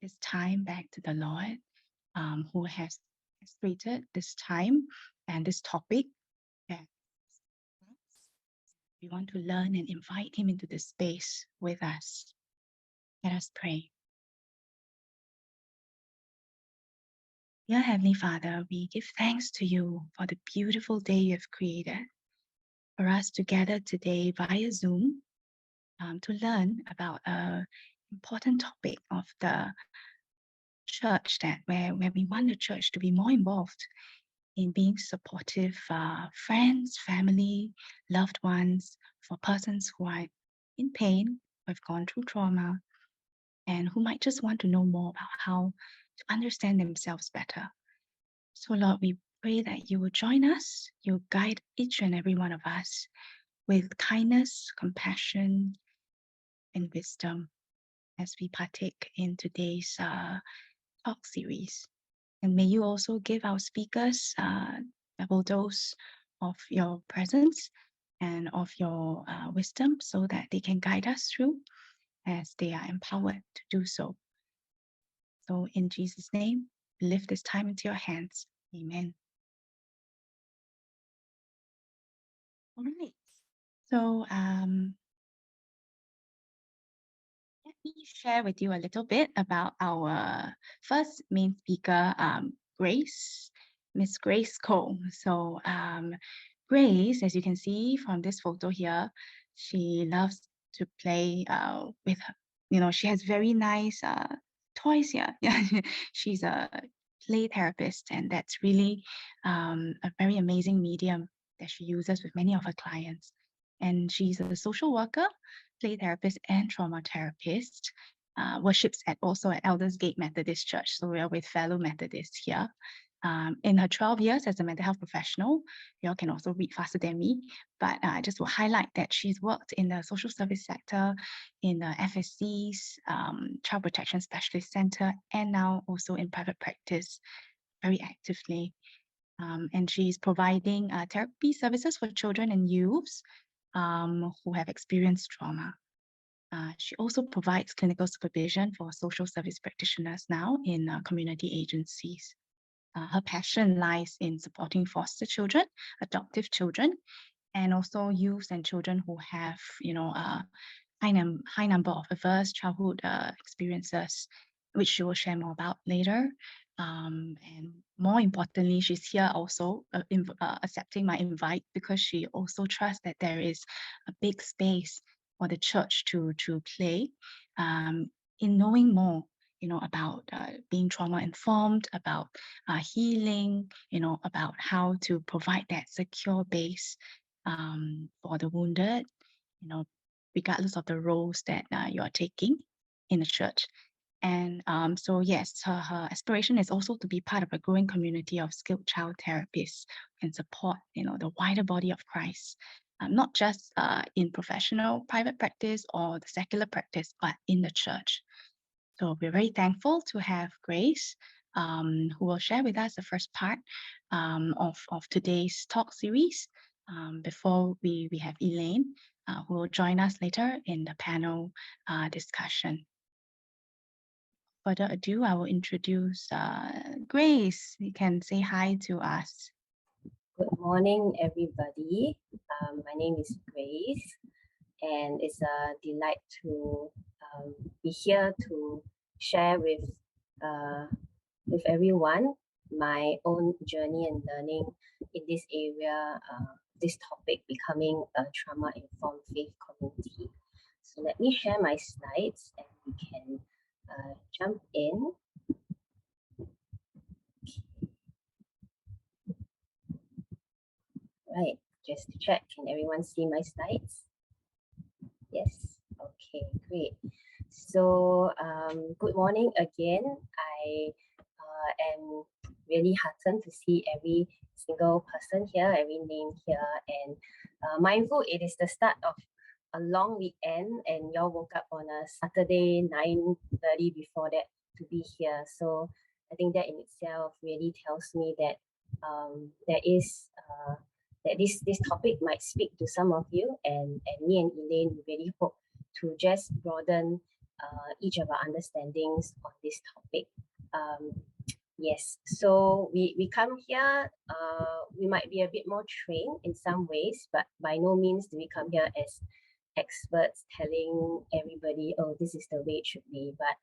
this time back to the Lord, who has created this time and this topic. And we want to learn and invite Him into this space with us. Let us pray. Dear Heavenly Father, we give thanks to you for the beautiful day you have created for us to gather today via Zoom to learn about an important topic of the church, that where we want the church to be more involved in being supportive friends, family, loved ones, for persons who are in pain, who have gone through trauma, and who might just want to know more about how to understand themselves better. So Lord, we pray that you will join us, you will guide each and every one of us with kindness, compassion, and wisdom as we partake in today's talk series. And may you also give our speakers a double dose of your presence and of your wisdom, so that they can guide us through as they are empowered to do so. So in Jesus' name, we lift this time into your hands. Amen. All right. So let me share with you a little bit about our first main speaker, Ms Grace Koh. So Grace, as you can see from this photo here, she loves to play with her. She has very nice toys here. Yeah, she's a play therapist, and that's really a very amazing medium that she uses with many of her clients. And she's a social worker, play therapist, and trauma therapist. Worships also at Elders Gate Methodist Church. So we are with fellow Methodists here. In her 12 years as a mental health professional, you all can also read faster than me, but I just will highlight that she's worked in the social service sector, in the FSC's Child Protection Specialist Center, and now also in private practice very actively. And she's providing therapy services for children and youths who have experienced trauma. She also provides clinical supervision for social service practitioners now in community agencies. Her passion lies in supporting foster children, adoptive children, and also youths and children who have, a high number of adverse childhood experiences, which she will share more about later. And more importantly, she's here also accepting my invite, because she also trusts that there is a big space for the church to play in knowing more, about being trauma informed, about healing, about how to provide that secure base for the wounded, regardless of the roles that you are taking in the church. And so yes, her aspiration is also to be part of a growing community of skilled child therapists and support, the wider body of Christ, not just in professional private practice or the secular practice, but in the church. So we're very thankful to have Grace, who will share with us the first part of today's talk series, before we have Elaine, who will join us later in the panel discussion. Further ado, I will introduce Grace. You can say hi to us. Good morning, everybody. My name is Grace, and it's a delight to be here to share with everyone my own journey and learning in this area, this topic, becoming a trauma-informed faith community. So let me share my slides and we can jump in. Right, just to check, can everyone see my slides? Yes, okay, great. So good morning again. I am really heartened to see every single person here, every name here, and mindful it is the start of a long weekend and y'all woke up on a Saturday 9:30 before that to be here. So I think that in itself really tells me that there is that this topic might speak to some of you, and me and Elaine really hope to just broaden each of our understandings on this topic. Yes, so we come here, we might be a bit more trained in some ways, but by no means do we come here as experts telling everybody, oh, this is the way it should be, but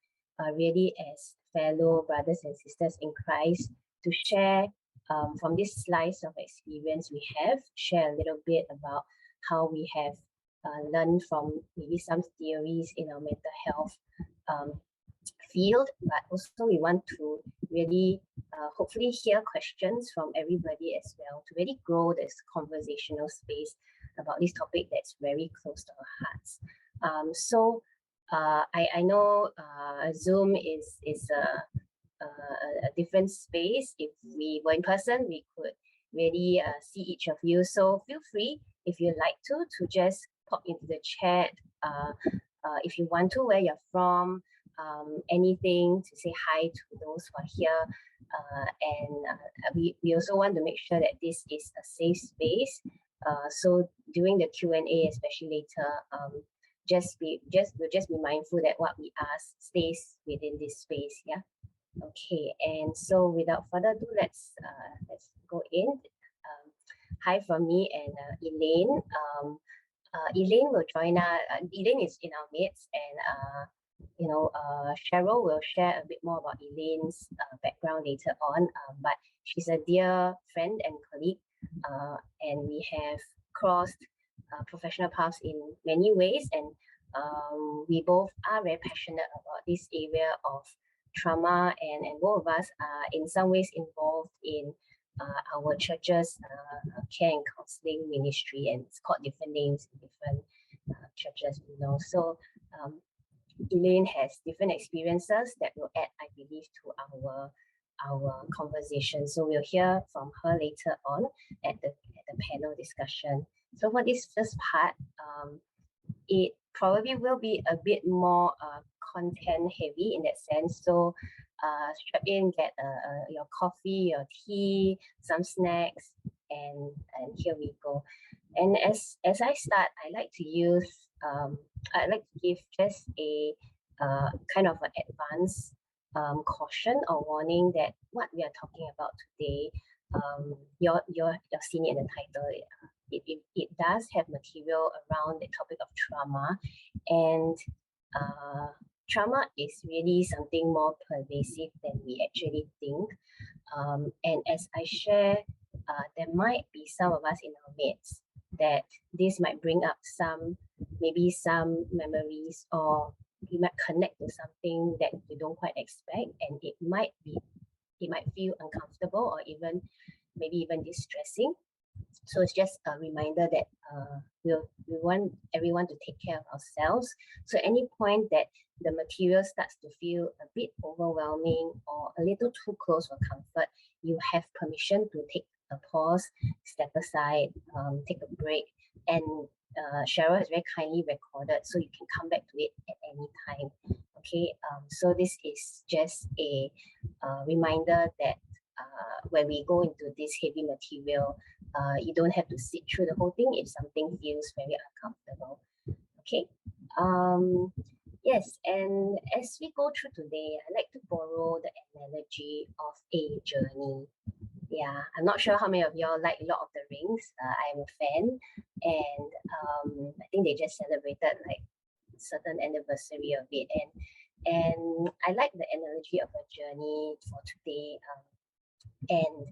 really as fellow brothers and sisters in Christ to share from this slice of experience we have, share a little bit about how we have learned from maybe some theories in our mental health field, but also we want to really hopefully hear questions from everybody as well to really grow this conversational space about this topic that's very close to our hearts. So I know Zoom is a different space. If we were in person, we could really see each of you. So feel free, if you'd like to just pop into the chat. If you want to, where you're from, anything to say hi to those who are here. And we also want to make sure that this is a safe space. So during the Q&A, especially later, we'll just be mindful that what we ask stays within this space. Yeah. Okay. And so without further ado, let's go in. Hi from me and Elaine. Elaine will join us. Elaine is in our midst, and Cheryl will share a bit more about Elaine's background later on. But she's a dear friend and colleague, and we have crossed professional paths in many ways, and we both are very passionate about this area of trauma, and both of us are in some ways involved in our church's care and counselling ministry, and it's called different names in different churches, So Elaine has different experiences that will add, I believe, to our conversation. So we'll hear from her later on at the panel discussion. So for this first part, it probably will be a bit more content heavy in that sense. So strap in, get your coffee, your tea, some snacks, and here we go. And as I start, I like to use I'd like to give just a kind of an advance caution or warning that what we are talking about today, you're seeing it in the title. It does have material around the topic of trauma, and trauma is really something more pervasive than we actually think. And as I share, there might be some of us in our midst that this might bring up maybe some memories, or you might connect to something that you don't quite expect, and it might feel uncomfortable or maybe even distressing. So it's just a reminder that we want everyone to take care of ourselves. So at any point that the material starts to feel a bit overwhelming or a little too close for comfort, you have permission to take a pause, step aside, take a break, and Cheryl has very kindly recorded, so you can come back to it at any time. Okay, so this is just a reminder that when we go into this heavy material, you don't have to sit through the whole thing if something feels very uncomfortable. Okay. Yes, and as we go through today, I like to borrow the analogy of a journey. Yeah, I'm not sure how many of y'all like Lord of the Rings. I'm a fan, and I think they just celebrated like certain anniversary of it, and I like the analogy of a journey for today. And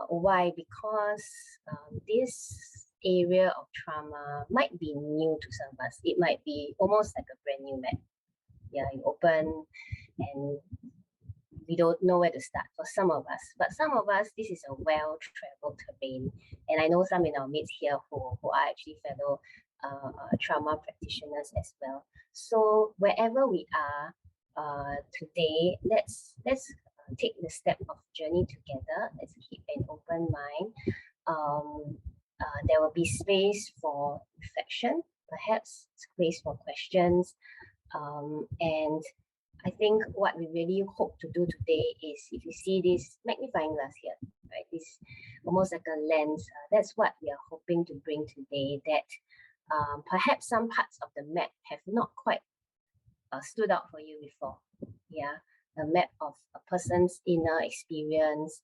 why? Because this area of trauma might be new to some of us. It might be almost like a brand new map. Yeah, you open and we don't know where to start for some of us. But some of us, this is a well-traveled terrain. And I know some in our midst here who are actually fellow trauma practitioners as well. So wherever we are today, let's take the step of journey together. Let's keep an open mind. There will be space for reflection, perhaps space for questions. And I think what we really hope to do today is, if you see this magnifying glass here, right, this almost like a lens, that's what we are hoping to bring today, that perhaps some parts of the map have not quite stood out for you before? Yeah, a map of a person's inner experience,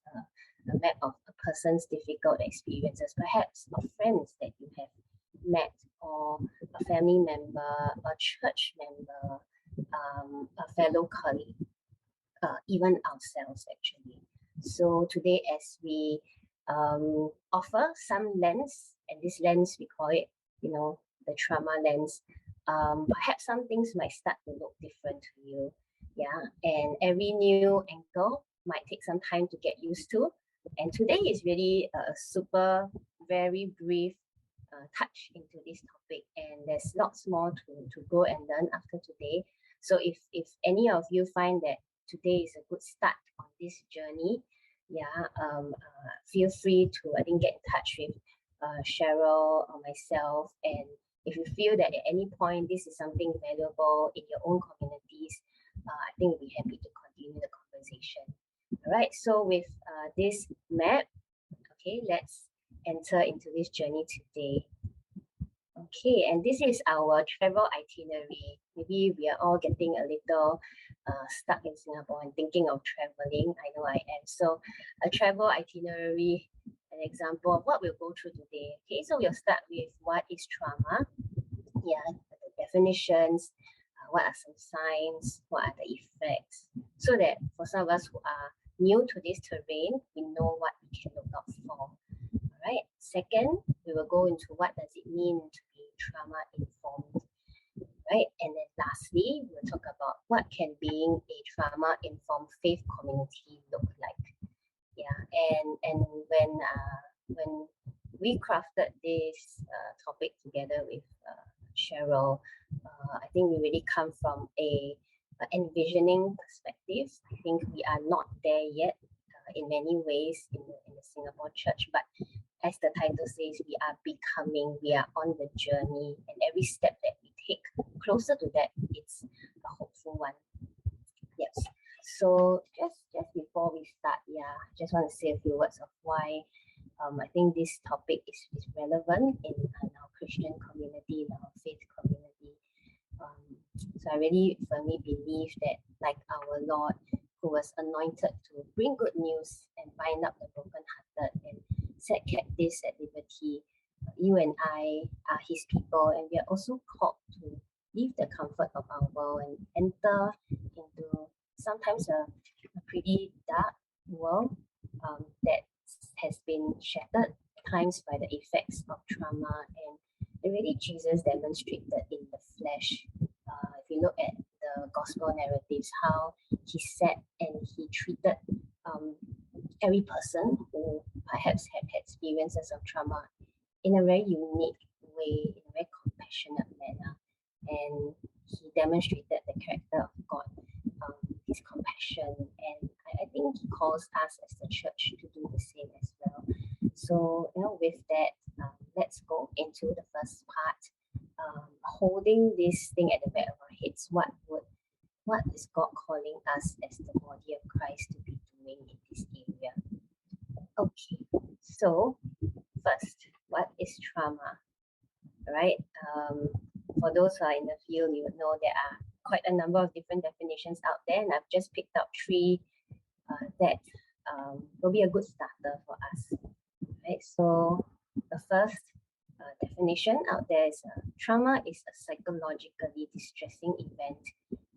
a map of a person's difficult experiences, perhaps of friends that you have met, or a family member, a church member, a fellow colleague, even ourselves actually. So today, as we offer some lens, and this lens we call it, the trauma lens, perhaps some things might start to look different to you. Yeah, and every new angle might take some time to get used to. And today is really a super, very brief touch into this topic, and there's lots more to go and learn after today. So if any of you find that today is a good start on this journey, feel free to, I think, get in touch with Cheryl or myself. And if you feel that at any point this is something valuable in your own communities, I think we'll be happy to continue the conversation. All right, so with this map, okay, let's enter into this journey today. Okay, and this is our travel itinerary. Maybe we are all getting a little stuck in Singapore and thinking of traveling. I know I am. So a travel itinerary, an example of what we'll go through today. Okay, so we'll start with what is trauma. Yeah, the definitions, what are some signs, what are the effects, so that for some of us who are new to this terrain, we know what we can look out for. All right. Second, we will go into what does it mean to be trauma informed, right? And then lastly, we'll talk about what can being a trauma informed faith community look like. Yeah, and when we crafted this topic together with Cheryl, I think we really come from a envisioning perspective. I think we are not there yet in many ways in the Singapore church, but as the title says, we are becoming, we are on the journey, and every step that we take closer to that, it's a hopeful one. Yes. So just before we start, just want to say a few words of why I think this topic is relevant in our Christian community, in our faith community. So I really firmly believe that, like our Lord, who was anointed to bring good news and bind up the brokenhearted and set captives at liberty, you and I are his people, and we are also called to leave the comfort of our world and enter into sometimes a pretty dark world that has been shattered at times by the effects of trauma. And really Jesus demonstrated in the flesh. If you look at the gospel narratives, how he sat and he treated every person who perhaps had experiences of trauma in a very unique way, in a very compassionate manner. And he demonstrated the character of God, his compassion. And I think he calls us as the church to do the same as well. So, with that, let's go into the first part. Holding this thing at the back of our heads, what is God calling us as the body of Christ to be doing in this area? Okay, so first, what is trauma? Right? For those who are in the field, you would know there are quite a number of different definitions out there, and I've just picked out three that will be a good starter for us. Right? So the first definition out there is trauma is a psychologically distressing event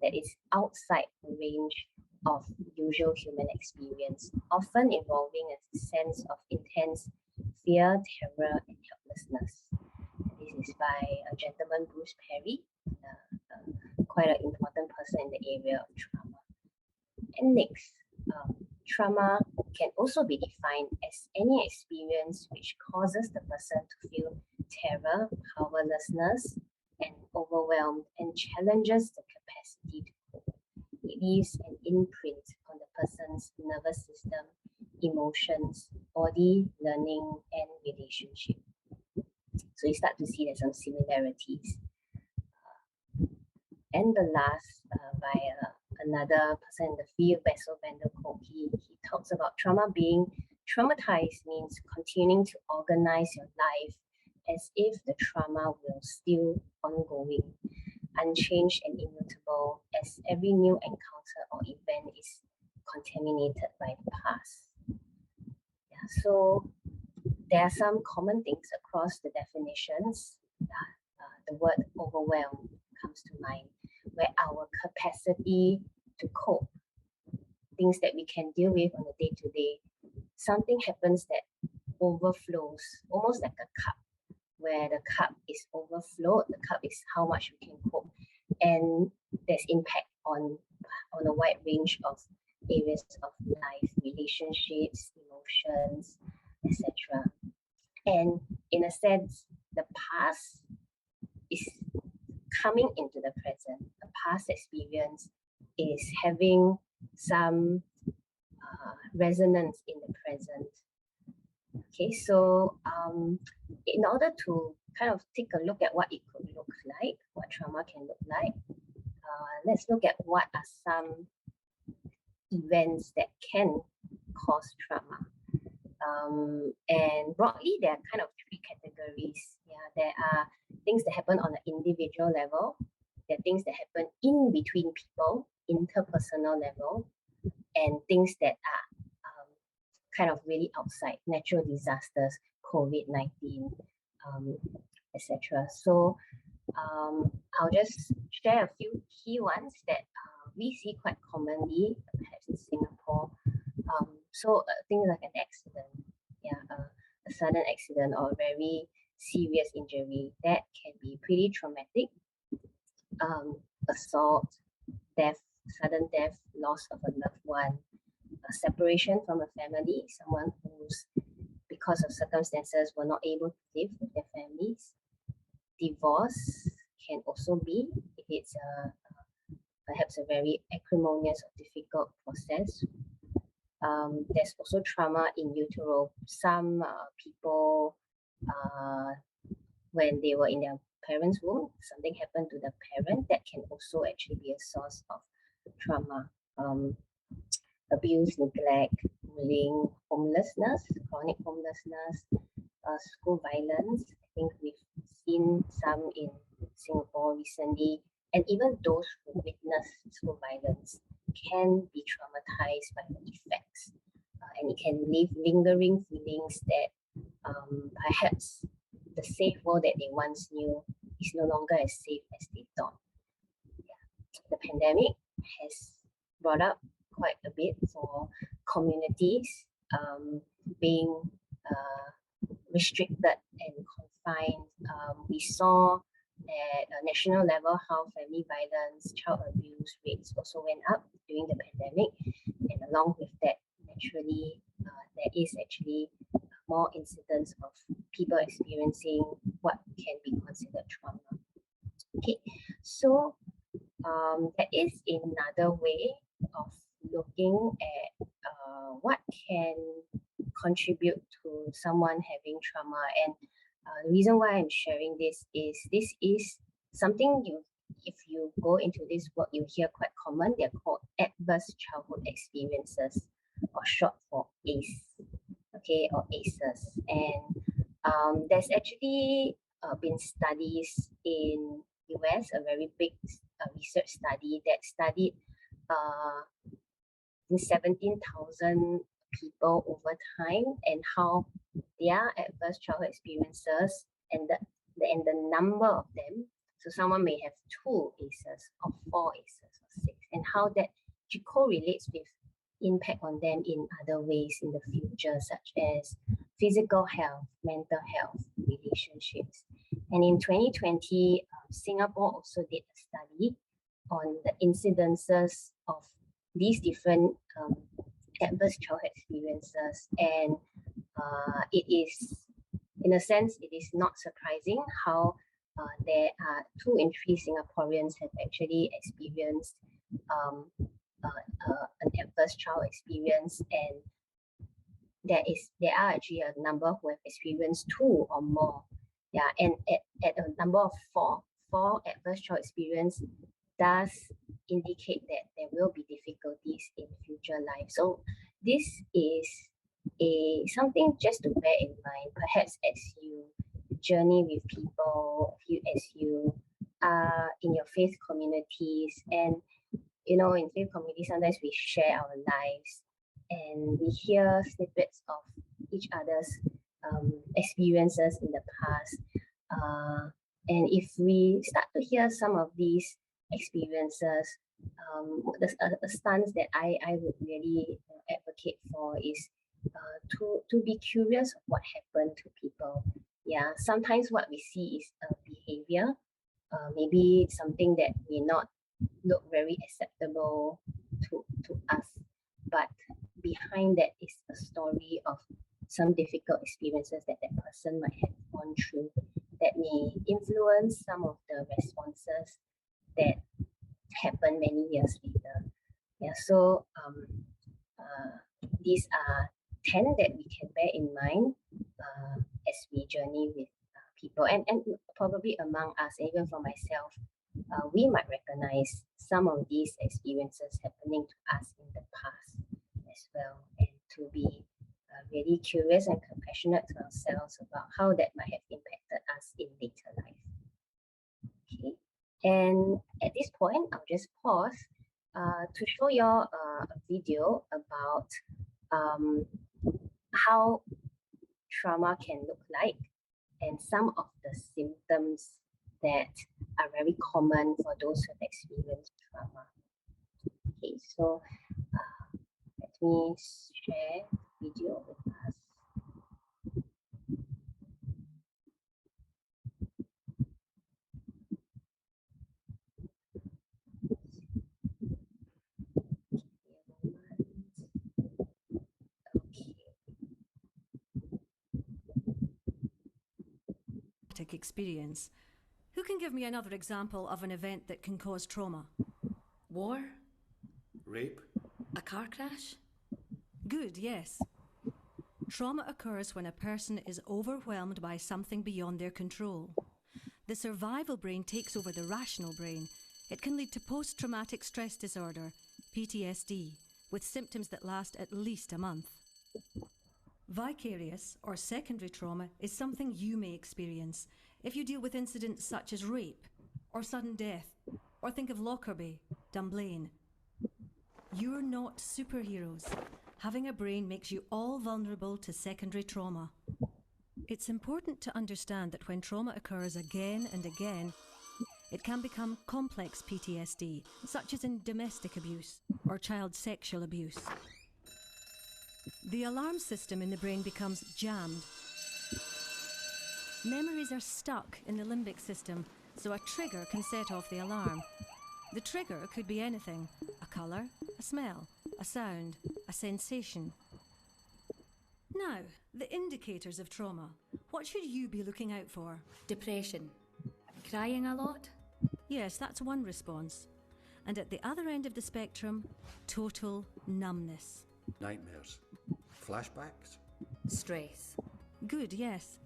that is outside the range of usual human experience, often involving a sense of intense fear, terror, and helplessness. This is by a gentleman, Bruce Perry, quite an important person in the area of trauma. And next, trauma can also be defined as any experience which causes the person to feel terror, powerlessness, and overwhelmed, and challenges the capacity to cope. It leaves an imprint on the person's nervous system, emotions, body, learning, and relationship. So you start to see there's some similarities. And the last, by another person in the field, Bessel van der Kolk, he talks about trauma being traumatized means continuing to organize your life as if the trauma will still ongoing. unchanged and immutable, as every new encounter or event is contaminated by the past. Yeah, so there are some common things across the definitions. The word overwhelm comes to mind, where our capacity to cope, things that we can deal with on a day-to-day, something happens that overflows, almost like a cup, where the cup is overflowed. The cup is how much we can cope, and there's impact on a wide range of areas of life, relationships, emotions, etc. And in a sense, the past is coming into the present. The past experience is having some resonance in the present. Okay, so in order to kind of take a look at what it could look like, what trauma can look like, let's look at what are some events that can cause trauma. And broadly, there are kind of three categories. Yeah, there are things that happen on an individual level. There are things that happen in between people, interpersonal level, and things that are kind of really outside, natural disasters, COVID-19, etc. So I'll just share a few key ones that we see quite commonly, perhaps in Singapore. So things like an accident, yeah, a sudden accident or a very serious injury, that can be pretty traumatic. Assault, death, sudden death, loss of a loved one, a separation from a family, someone who's, because of circumstances, were not able to live with their families. Divorce can also be, if it's perhaps a very acrimonious or difficult process. There's also trauma in utero. Some people, when they were in their parents' womb, something happened to the parent, that can also actually be a source of trauma. Abuse, neglect, bullying, homelessness, chronic homelessness, school violence. I think we've seen some in Singapore recently, and even those who witness school violence can be traumatized by the effects, and it can leave lingering feelings that perhaps the safe world that they once knew is no longer as safe as they thought. Yeah. The pandemic has brought up quite a bit for communities being restricted and confined. We saw at a national level how family violence, child abuse rates also went up during the pandemic, and along with that, naturally, there is actually more incidents of people experiencing what can be considered trauma. Okay, so that is another way of looking at what can contribute to someone having trauma. And the reason why I'm sharing this is something if you go into this work, you hear quite common. They're called adverse childhood experiences, or short for ACE, okay, or ACEs. And there's actually been studies in US, a very big research study that studied 17,000 people over time, and how their adverse childhood experiences and the number of them. So someone may have 2 ACEs or 4 ACEs or 6, and how that correlates with impact on them in other ways in the future, such as physical health, mental health, relationships. And in 2020, Singapore also did a study on the incidences of these different adverse childhood experiences. And it is, in a sense, it is not surprising how there are 2 in 3 Singaporeans have actually experienced an adverse child experience, and there are actually a number who have experienced 2 or more. Yeah, and at a number of 4 adverse child experience does indicate that there will be difficulties in future life. So this is something just to bear in mind, perhaps as you journey with people, as you in your faith communities. And you know, in faith communities, sometimes we share our lives and we hear snippets of each other's experiences in the past. And if we start to hear some of these experiences, a stance that I would really advocate for is to be curious of what happened to people. Yeah, sometimes what we see is a behavior, maybe something that may not look very acceptable to us, but behind that is a story of some difficult experiences that that person might have gone through that may influence some of the responses that happen many years later. Yeah, so these are 10 that we can bear in mind as we journey with people, and probably among us, even for myself, we might recognize some of these experiences happening to us in the past as well, and to be really curious and compassionate to ourselves about how that might have impacted us in later life. Okay, and at this point, I'll just pause to show you a video about how trauma can look like and some of the symptoms that are very common for those who have experienced trauma. Okay, so let me share video with us. Experience. Who can give me another example of an event that can cause trauma? War? Rape? A car crash? Good, yes. Trauma occurs when a person is overwhelmed by something beyond their control. The survival brain takes over the rational brain. It can lead to post-traumatic stress disorder, PTSD, with symptoms that last at least a month. Vicarious or secondary trauma is something you may experience if you deal with incidents such as rape or sudden death, or think of Lockerbie, Dunblane. You're not superheroes. Having a brain makes you all vulnerable to secondary trauma. It's important to understand that when trauma occurs again and again, it can become complex PTSD, such as in domestic abuse or child sexual abuse. The alarm system in the brain becomes jammed. Memories are stuck in the limbic system, so a trigger can set off the alarm. The trigger could be anything: a colour, a smell, a sound, a sensation. Now, the indicators of trauma. What should you be looking out for? Depression. Crying a lot? Yes, that's one response. And at the other end of the spectrum, total numbness. Nightmares? Flashbacks? Stress. Good, yes.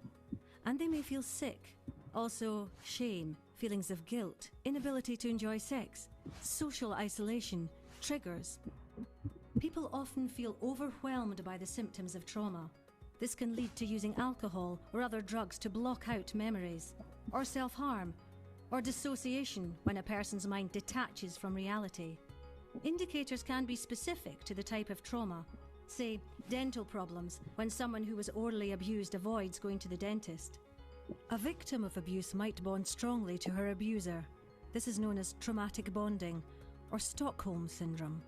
And they may feel sick. Also, shame, feelings of guilt, inability to enjoy sex, social isolation, triggers. People often feel overwhelmed by the symptoms of trauma. This can lead to using alcohol or other drugs to block out memories, or self-harm, or dissociation when a person's mind detaches from reality. Indicators can be specific to the type of trauma. Say, dental problems, when someone who was orally abused avoids going to the dentist. A victim of abuse might bond strongly to her abuser. This is known as traumatic bonding, or Stockholm syndrome.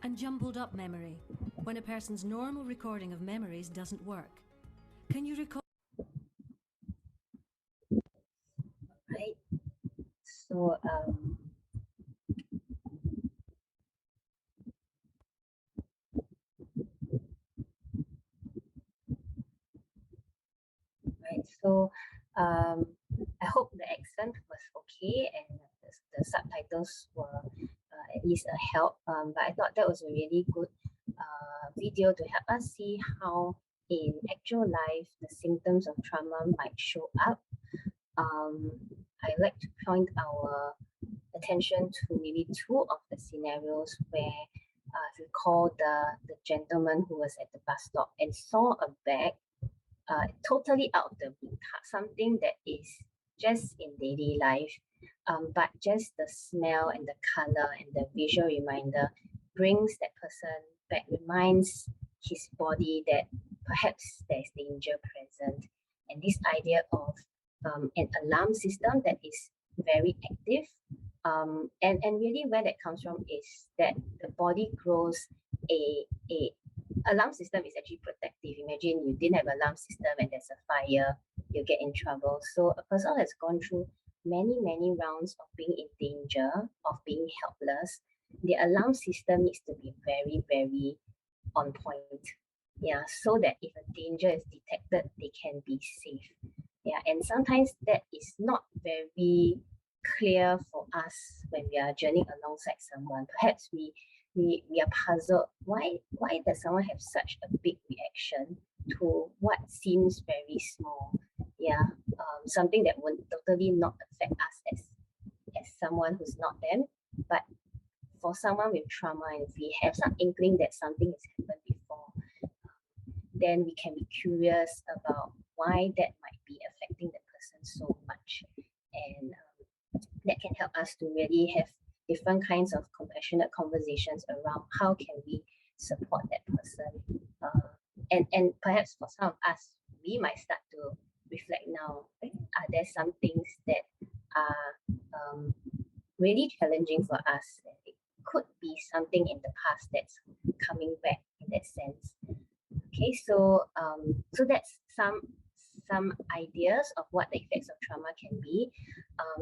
And jumbled up memory, when a person's normal recording of memories doesn't work. Can you recall? Right. So right. So I hope the accent was okay and the subtitles were at least a help. But I thought that was a really good video to help us see how in actual life the symptoms of trauma might show up. I like to point our attention to maybe two of the scenarios where if you recall the gentleman who was at the bus stop and saw a bag totally out of the blue, something that is just in daily life, but just the smell and the color and the visual reminder brings that person back, reminds his body that perhaps there's danger present. And this idea of an alarm system that is very active, and really where that comes from is that the body grows a alarm system is actually protective. Imagine you didn't have an alarm system and there's a fire, you get in trouble. So a person has gone through many rounds of being in danger, of being helpless. The alarm system needs to be very on point. Yeah, so that if a danger is detected, they can be safe. Yeah, and sometimes that is not very clear for us when we are journeying alongside someone. Perhaps we are puzzled. Why does someone have such a big reaction to what seems very small? Yeah, something that would totally not affect us as someone who's not them, but for someone with trauma, and if we have some inkling that something has happened before, then we can be curious about why that might be affecting the person so much, and that can help us to really have different kinds of compassionate conversations around how can we support that person. And perhaps for some of us, we might start to reflect now, are there some things that are really challenging for us? It could be something in the past that's coming back in that sense. Okay, so that's some ideas of what the effects of trauma can be.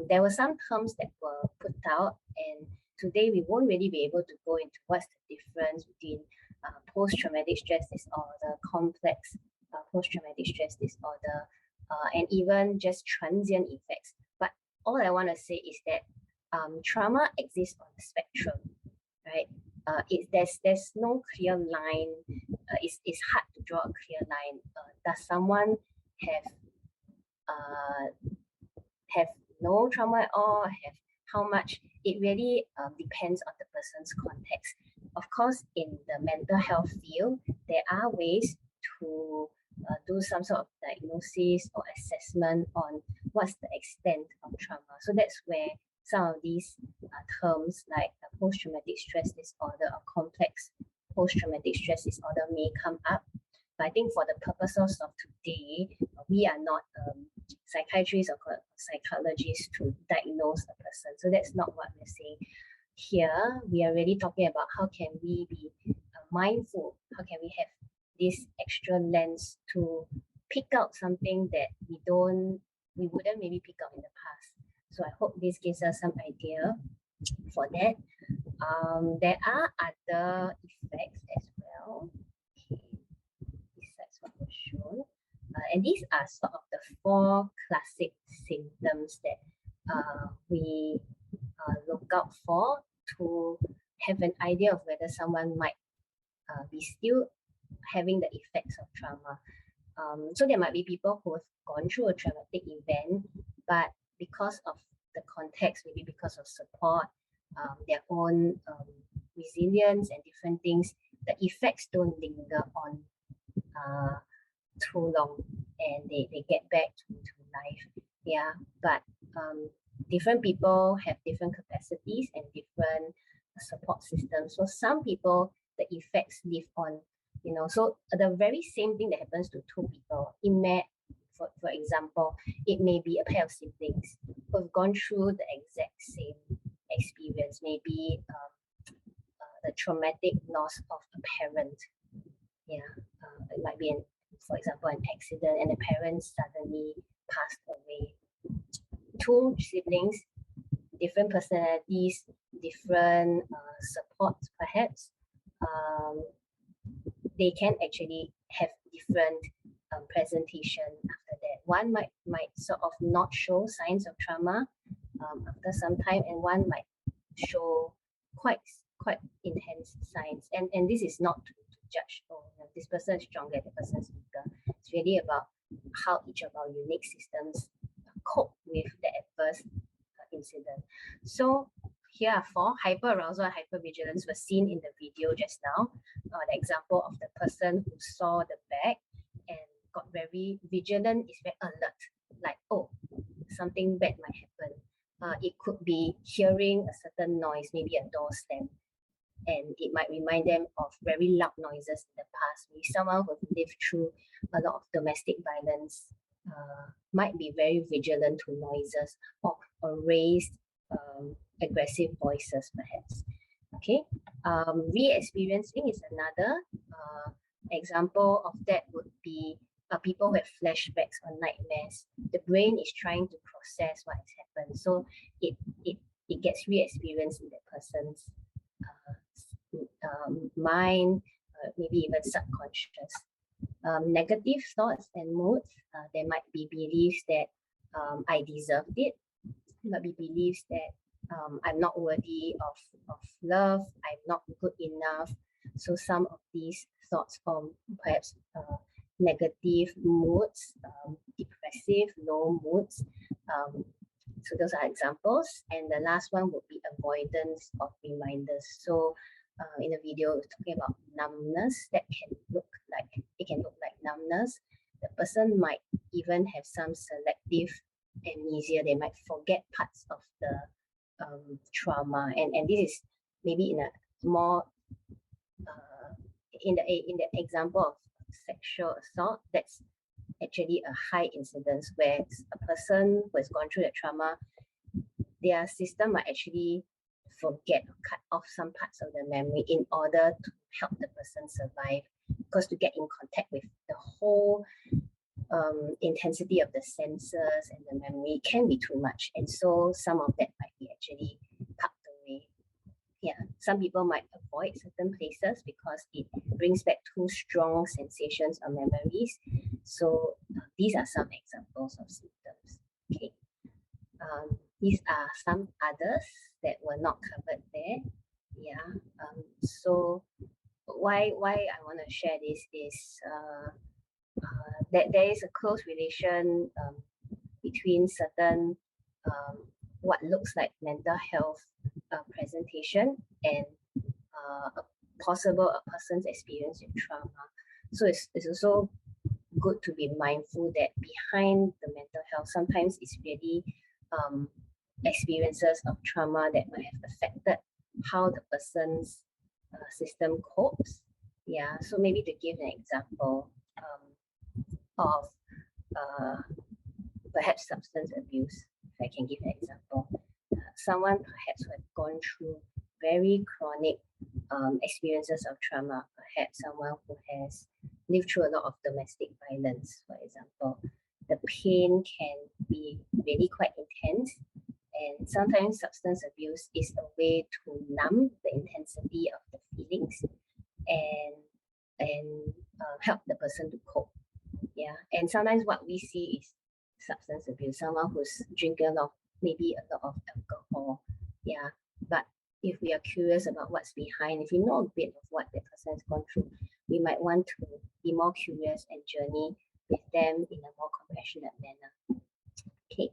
There were some terms that were put out, and today we won't really be able to go into what's the difference between post-traumatic stress disorder, complex post-traumatic stress disorder, and even just transient effects. But all I want to say is that trauma exists on the spectrum, right? There's no clear line. It's hard to draw a clear line. Does someone have no trauma at all? Have how much? It really depends on the person's context. Of course, in the mental health field, there are ways to do some sort of diagnosis or assessment on what's the extent of trauma. So that's where some of these terms like post-traumatic stress disorder or complex post-traumatic stress disorder may come up. But I think for the purposes of today, we are not psychiatrists or psychologists to diagnose a person. So that's not what we're saying. Here, we are really talking about how can we be mindful, how can we have this extra lens to pick out something that we wouldn't maybe pick out in the past. So I hope this gives us some idea for that. There are other effects as well, okay, besides what was shown. And these are sort of the 4 classic symptoms that we look out for to have an idea of whether someone might be still having the effects of trauma. So there might be people who have gone through a traumatic event, but because of the context, maybe because of support, their own resilience and different things, the effects don't linger on too long, and they get back to life. Yeah, but different people have different capacities and different support systems. So some people, the effects live on, so the very same thing that happens to 2 people, for example, it may be a pair of siblings who have gone through the exact same experience, maybe the traumatic loss of a parent. Yeah, it might be, for example, an accident and the parents suddenly passed away. 2 siblings, different personalities, different supports perhaps. They can actually have different presentation after that. One might sort of not show signs of trauma after some time, and one might show quite intense signs. And this is not to judge, this person is stronger, the person is weaker. It's really about how each of our unique systems cope with the adverse incident. So here are 4. Hyperarousal and hypervigilance were seen in the video just now. The example of the person who saw the bag and got very vigilant, is very alert. Like, oh, something bad might happen. It could be hearing a certain noise, maybe a door slam, and it might remind them of very loud noises in the past. Maybe someone who lived through a lot of domestic violence might be very vigilant to noises or raised aggressive voices, perhaps. Okay, re-experiencing is another example of that would be people who have flashbacks or nightmares. The brain is trying to process what has happened, so it gets re-experienced in that person's mind, maybe even subconscious. Negative thoughts and moods, there might be beliefs that I deserved it. There might be beliefs that I'm not worthy of love, I'm not good enough. So some of these thoughts from perhaps negative moods, depressive, low moods. So those are examples. And the last one would be avoidance of reminders. So in the video, we're talking about numbness. That can look like numbness. The person might even have some selective amnesia. They might forget parts of the trauma, and this is maybe in a more in the example of sexual assault. That's actually a high incidence where a person who has gone through the trauma, their system might actually forget or cut off some parts of the memory in order to help the person survive, because to get in contact with the whole intensity of the senses and the memory can be too much, and so some of that might be actually tucked away. Yeah, some people might avoid certain places because it brings back too strong sensations or memories. So these are some examples of symptoms. Okay, these are some others that were not covered there. Yeah, so why I want to share this is that there is a close relation between certain what looks like mental health presentation and a person's experience with trauma. So it's also good to be mindful that behind the mental health, sometimes it's really experiences of trauma that might have affected how the person's system copes. Yeah, so maybe to give an example of perhaps substance abuse, if I can give an example. Someone perhaps who has gone through very chronic experiences of trauma, perhaps someone who has lived through a lot of domestic violence, for example. The pain can be really quite intense, and sometimes substance abuse is a way to numb the intensity of the feelings and help the person to cope. Yeah, and sometimes what we see is substance abuse, someone who's drinking a lot, maybe a lot of alcohol. Yeah, but if we are curious about what's behind, if we know a bit of what the person has gone through, we might want to be more curious and journey with them in a more compassionate manner. Okay,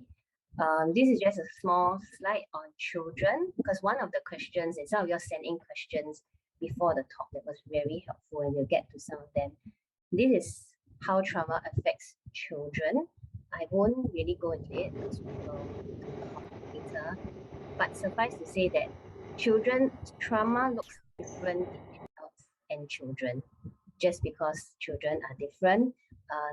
this is just a small slide on children, because one of the questions, and some of you sent in questions before the talk that was very helpful, and we'll get to some of them. This is how trauma affects children. I won't really go into it because we will talk about it later, but suffice to say that children's trauma looks different in adults and children. Just because children are different,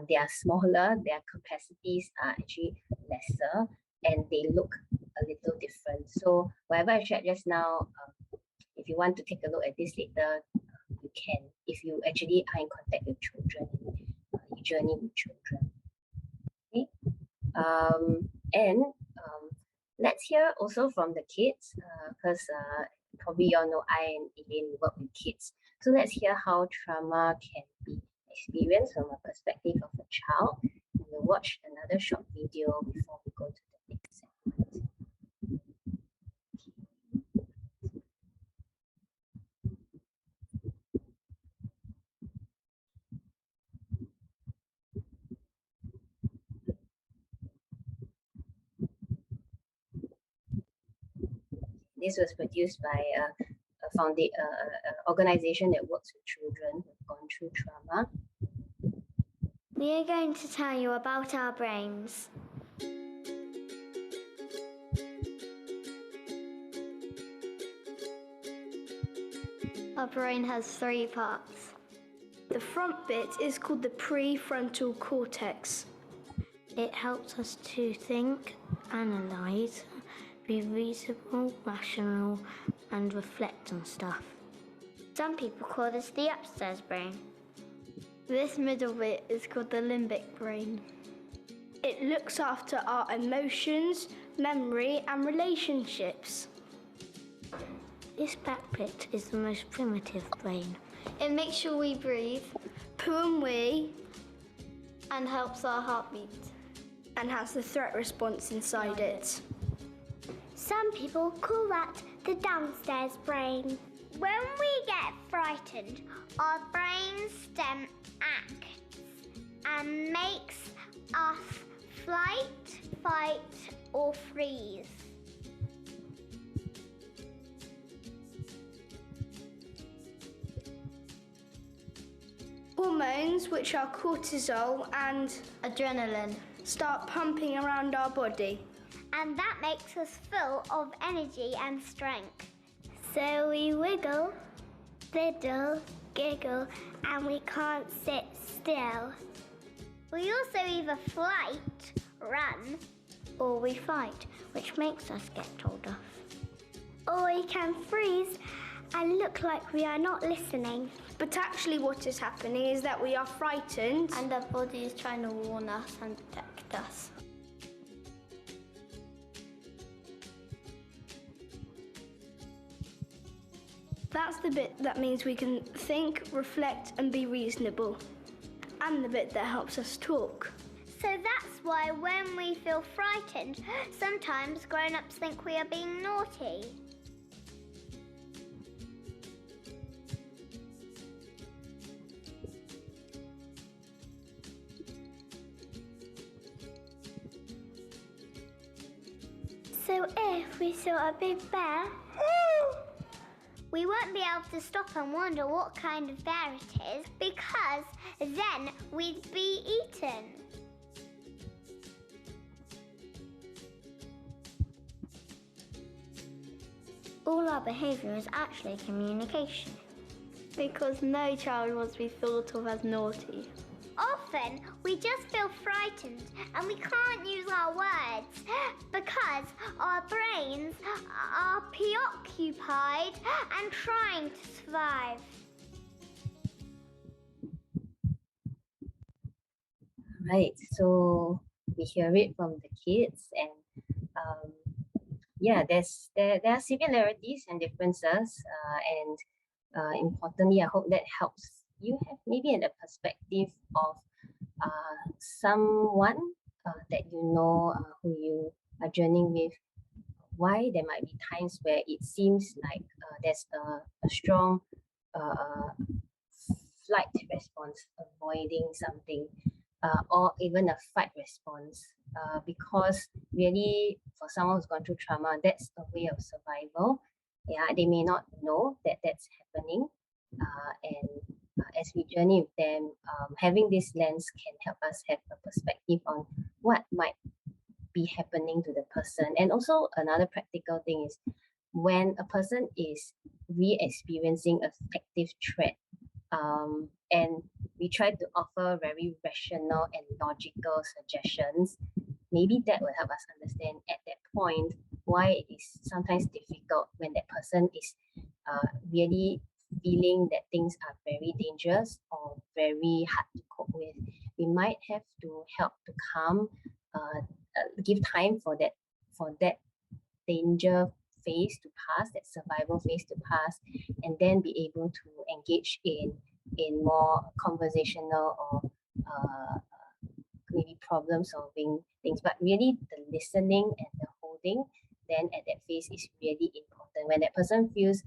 they are smaller, their capacities are actually lesser, and they look a little different. So whatever I shared just now, if you want to take a look at this later, you can, if you actually are in contact with children, you journey with children. Okay, let's hear also from the kids, because probably you all know I and Elaine work with kids. So let's hear how trauma can be experienced from a perspective of a child. And we'll watch another short video before we go to the next segment. This was produced by an organization that works with children who've gone through trauma. We are going to tell you about our brains. Our brain has 3 parts. The front bit is called the prefrontal cortex. It helps us to think, analyse, be reasonable, rational, and reflect on stuff. Some people call this the upstairs brain. This middle bit is called the limbic brain. It looks after our emotions, memory, and relationships. This back bit is the most primitive brain. It makes sure we breathe, poo and wee, And helps our heartbeat. and has the threat response inside it. Some people call that the downstairs brain. When we get frightened, our brain stem acts and makes us flight, fight, or freeze. Hormones, which are cortisol and Adrenaline. start pumping around our body. And that makes us full of energy and strength. So we wiggle, fiddle, giggle, and we can't sit still. We also either flight, run, Or we fight, which makes us get told off. or we can freeze and look like we are not listening. But actually what is happening is that we are frightened And our body is trying to warn us and protect us. that's the bit that means we can think, reflect, and be reasonable. And the bit that helps us talk. So that's why when we feel frightened, sometimes grown-ups think we are being naughty. So if we saw a big bear, we won't be able to stop and wonder what kind of bear it is, because then we'd be eaten. All our behaviour is actually communication. Because no child wants to be thought of as naughty. Often we just feel frightened and we can't use our words because our brains are preoccupied and trying to survive. Right, so we hear it from the kids, and yeah, there are similarities and differences, and importantly, I hope that helps you have maybe a perspective of someone that you know, who you are journeying with. Why there might be times where it seems like there's a strong flight response, avoiding something, or even a fight response, because really for someone who's gone through trauma, that's a way of survival. Yeah, they may not know that that's happening, and as we journey with them, having this lens can help us have a perspective on what might be happening to the person. And also another practical thing is when a person is re-experiencing a active threat, and we try to offer very rational and logical suggestions, maybe that will help us understand at that point why it is sometimes difficult when that person is really feeling that things are very dangerous or very hard to cope with. We might have to help to calm, give time for that danger phase to pass, that survival phase to pass, and then be able to engage in more conversational or maybe problem solving things. But really the listening and the holding then at that phase is really important. When that person feels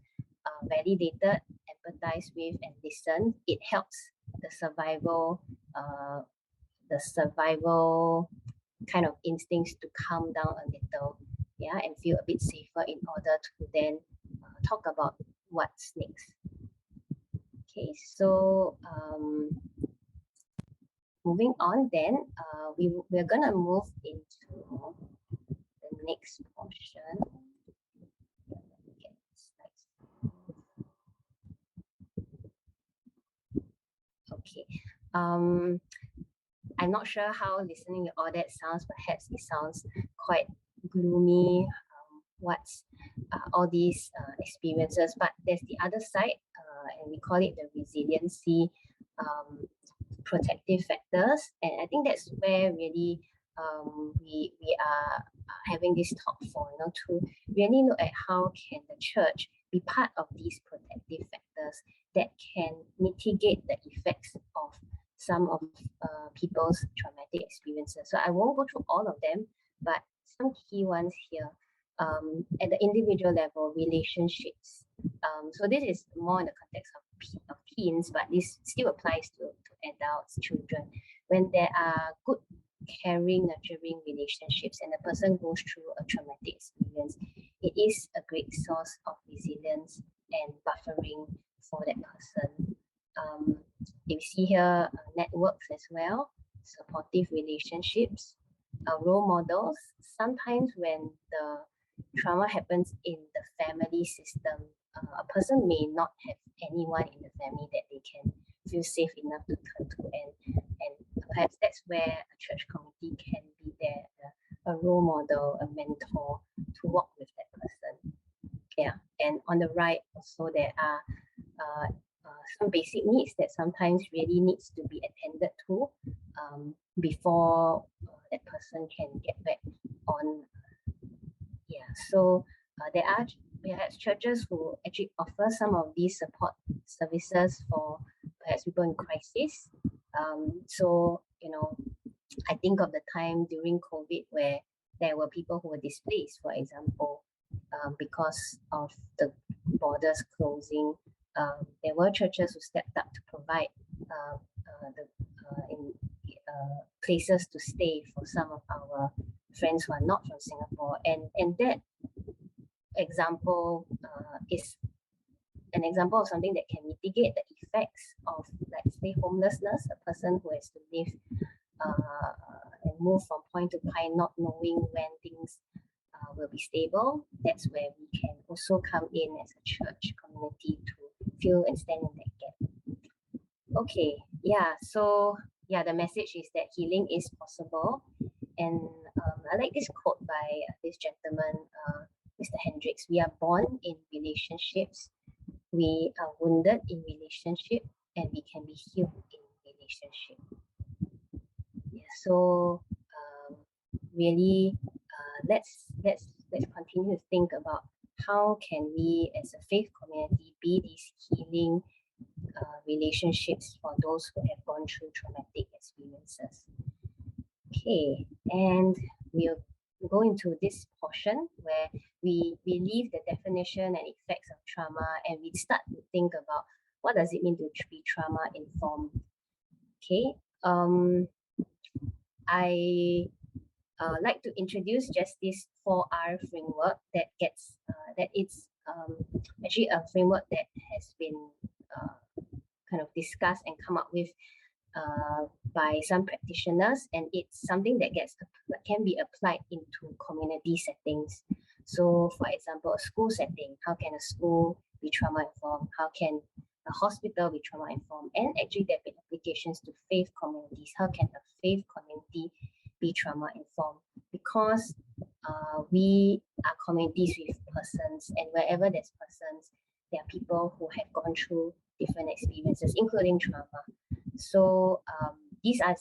validated, empathized with, and listened, it helps the survival kind of instincts to calm down a little, yeah, and feel a bit safer in order to then talk about what's next. Okay, so moving on then, we're gonna move into the next portion. Okay. I'm not sure how listening to all that sounds. Perhaps it sounds quite gloomy. What's all these experiences? But there's the other side, and we call it the resiliency protective factors. And I think that's where really we are having this talk for, to really look at how can the church be part of these protective factors that can mitigate the effects of some of people's traumatic experiences. So I won't go through all of them, but some key ones here. At the individual level, relationships. So this is more in the context of teens, but this still applies to adults, children. When there are good, caring, nurturing relationships and the person goes through a traumatic experience, it is a great source of resilience and buffering for that person. You see here networks as well, supportive relationships, role models. Sometimes when the trauma happens in the family system, a person may not have anyone in the family that they can feel safe enough to turn to, and perhaps that's where a church community can be there, a role model, a mentor to walk with that person. Yeah, and on the right also there are some basic needs that sometimes really needs to be attended to before that person can get back on. Yeah, so there are perhaps churches who actually offer some of these support services for perhaps people in crisis. So, I think of the time during COVID where there were people who were displaced, for example, because of the borders closing. There were churches who stepped up to provide places to stay for some of our friends who are not from Singapore, and that example is an example of something that can mitigate the effects of, like, say, homelessness, a person who has to live and move from point to point, not knowing when things will be stable. That's where we can also come in as a church community to fill and stand in that gap. Okay, yeah, so yeah, the message is that healing is possible. And I like this quote by this gentleman, Mr. Hendricks. We are born in relationships, we are wounded in relationship, and we can be healed in relationship. Yeah, so really, let's continue to think about how can we as a faith community be these healing relationships for those who have gone through traumatic experiences. Okay, and we'll go into this portion where we leave the definition and effects of trauma, and we start to think about what does it mean to be trauma informed. Okay, I like to introduce just this 4R framework that it's actually a framework that has been kind of discussed and come up with by some practitioners, and it's something that can be applied into community settings. So, for example, a school setting, how can a school be trauma informed? How can a hospital be trauma informed? And actually, there have been applications to faith communities. How can a faith community be trauma informed? Because we are communities with persons, and wherever there's persons, there are people who have gone through different experiences, including trauma. So these are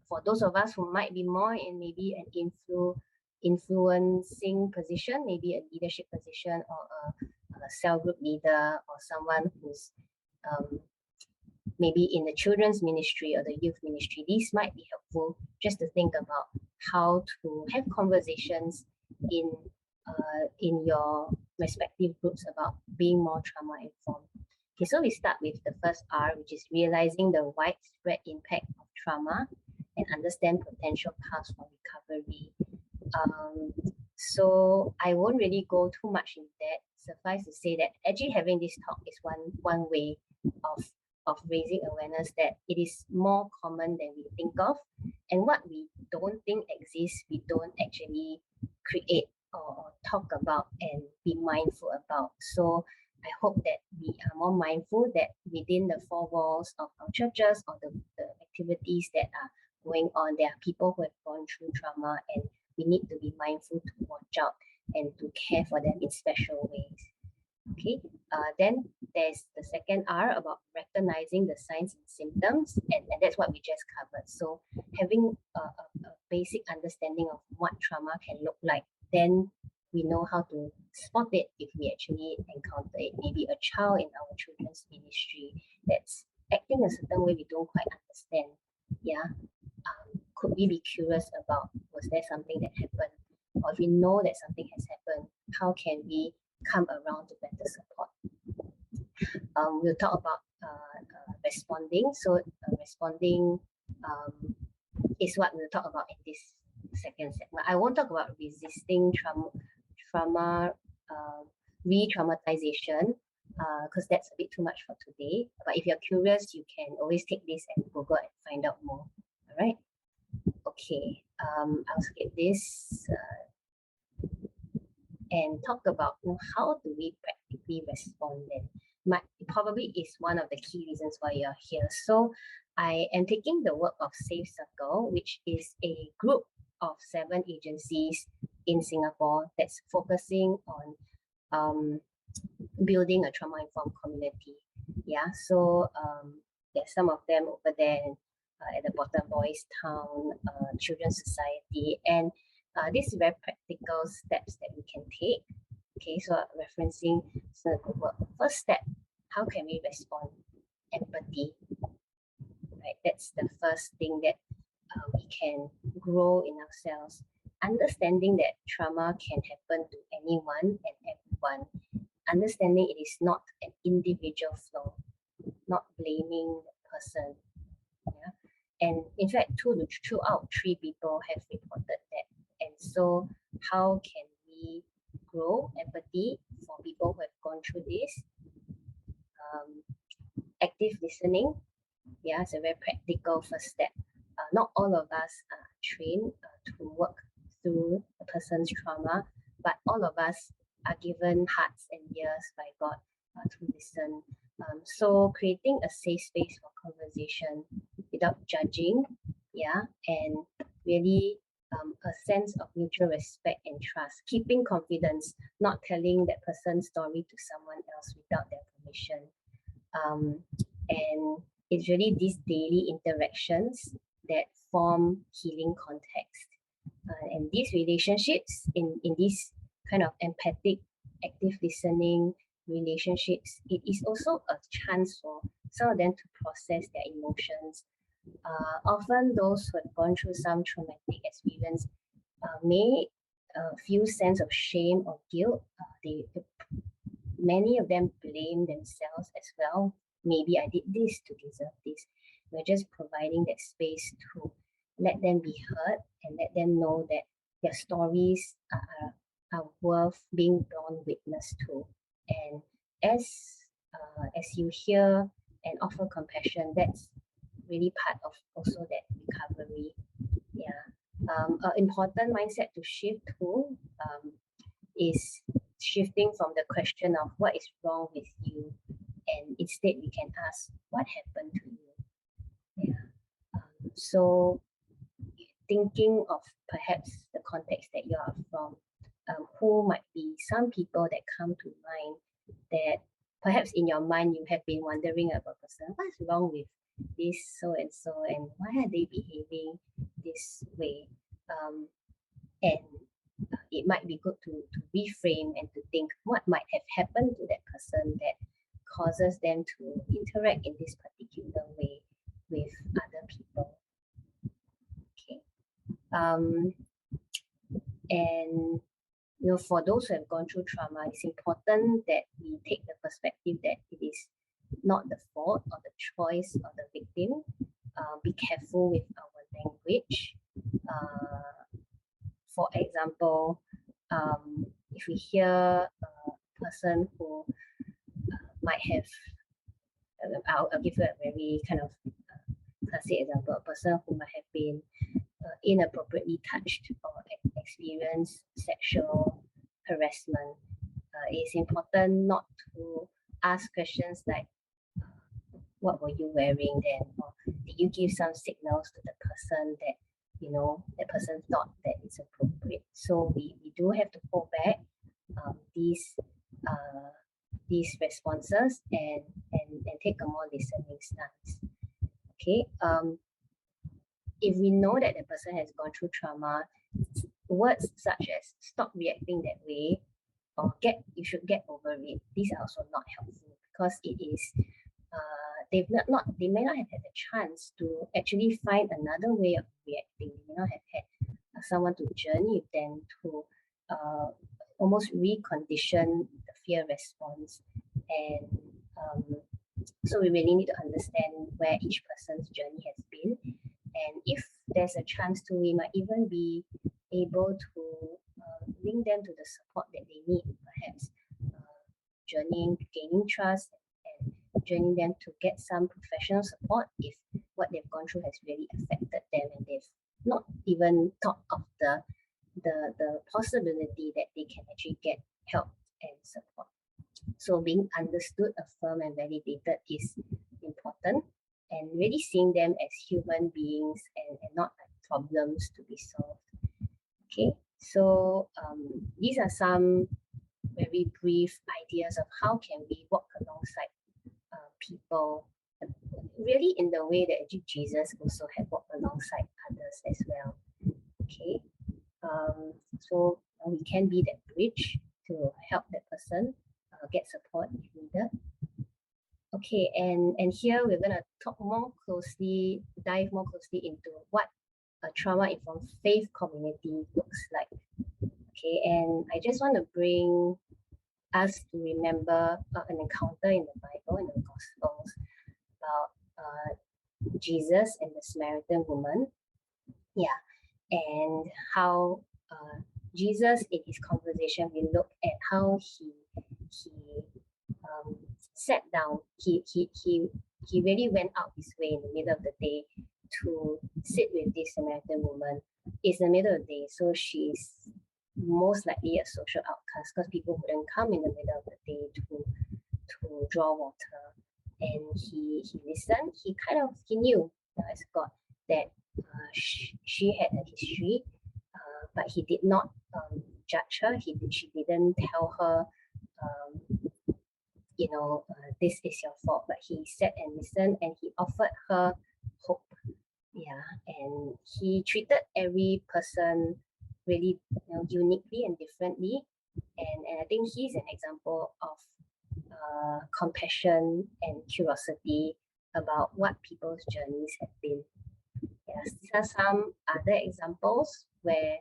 for those of us who might be more in maybe an influencing position, maybe a leadership position, or a cell group leader, or someone who's maybe in the children's ministry or the youth ministry. These might be helpful just to think about how to have conversations in your respective groups about being more trauma informed. Okay, so we start with the first R, which is realizing the widespread impact of trauma and understand potential paths for recovery. So I won't really go too much in that. Suffice to say that actually having this talk is one way of raising awareness that it is more common than we think of, and what we don't think exists, we don't actually create or talk about and be mindful about. So I hope that we are more mindful that within the four walls of our churches or the activities that are going on, there are people who have gone through trauma, and we need to be mindful to watch out and to care for them in special ways. Okay, then there's the second R about recognizing the signs and symptoms, and that's what we just covered. So having a basic understanding of what trauma can look like, then we know how to spot it if we actually encounter it. Maybe a child in our children's ministry that's acting a certain way we don't quite understand. Yeah, could we be curious about, was there something that happened? Or if we know that something has happened, how can we come around to better support? We'll talk about responding. So responding is what we'll talk about in this second segment. I won't talk about resisting trauma re-traumatization because that's a bit too much for today. But if you're curious, you can always take this and Google and find out more. All right. Okay. I'll skip this and talk about how do we practically respond then. It probably is one of the key reasons why you're here. So I am taking the work of Safe Circle, which is a group of 7 agencies in Singapore that's focusing on building a trauma-informed community. Yeah, so there's some of them over there at the bottom, Boys Town, Children's Society, and these are very practical steps that we can take. Okay, so referencing the work. First step, how can we respond? Empathy, right? That's the first thing that we can grow in ourselves. Understanding that trauma can happen to anyone and everyone. Understanding it is not an individual flaw, not blaming the person. Yeah? And in fact, 2 out of 3 people have reported that. And so how can we grow empathy for people who have gone through this? Active listening, yeah, it's a very practical first step. Not all of us are trained to work through a person's trauma, but all of us are given hearts and ears by God to listen. So creating a safe space for conversation without judging, yeah, and really a sense of mutual respect and trust, keeping confidence, not telling that person's story to someone else without their permission. And it's really these daily interactions that form healing context. And these relationships in these kind of empathic, active listening relationships, it is also a chance for some of them to process their emotions. Often those who have gone through some traumatic experience may feel sense of shame or guilt. Many of them blame themselves as well. Maybe I did this to deserve this. We're just providing that space to let them be heard and let them know that their stories are worth being borne witness to. And as you hear and offer compassion, that's really part of also that recovery. Yeah. An important mindset to shift to is shifting from the question of what is wrong with you, and instead we can ask what happened to you. Yeah. So thinking of perhaps the context that you are from, who might be some people that come to mind that perhaps in your mind you have been wondering about person, what's wrong with this so and so, and why are they behaving this way? And it might be good to reframe and to think what might have happened to that person that causes them to interact in this particular way with other people. Okay. And for those who have gone through trauma, it's important that we take the perspective that it is not the fault or the choice of the victim. Be careful with our language. For example, if we hear a person who might have, I'll give you a very kind of classic example, a person who might have been inappropriately touched or experienced sexual harassment. it's important not to ask questions like, what were you wearing then? Or did you give some signals to the person that, you know, that person thought that it's appropriate? So we do have to pull back these responses and take a more listening stance. Okay. If we know that the person has gone through trauma, words such as stop reacting that way or you should get over it, these are also not helpful, because it is they may not have had the chance to actually find another way of reacting. They may not have had someone to journey with them to almost recondition the fear response. And so we really need to understand where each person's journey has been. And if there's a chance to, we might even be able to link them to the support that they need, perhaps journeying, gaining trust, and joining them to get some professional support if what they've gone through has really affected them and they've not even thought of the possibility that they can actually get help and support. So being understood, affirmed, and validated is important, and really seeing them as human beings and not like problems to be solved. Okay, so these are some very brief ideas of how can we walk alongside people, really in the way that actually Jesus also had walked alongside others as well. Okay, so we can be that bridge to help that person get support if needed. Okay, and here we're going to dive more closely into what a trauma-informed faith community looks like. Okay, and I just want to bring us to remember an encounter in the Bible, in the Gospels, about Jesus and the Samaritan woman. Yeah, and how Jesus, in his conversation, we look at how he sat down. He really went out his way in the middle of the day to sit with this Samaritan woman. It's the middle of the day, so she's most likely a social outcast, because people wouldn't come in the middle of the day to draw water. And he listened. He knew as God that she had a history, but he did not judge her. She didn't tell her, this is your fault. But he sat and listened, and he offered her hope. Yeah, and he treated every person really, uniquely and differently. And I think he's an example of compassion and curiosity about what people's journeys have been. Yes, these are some other examples where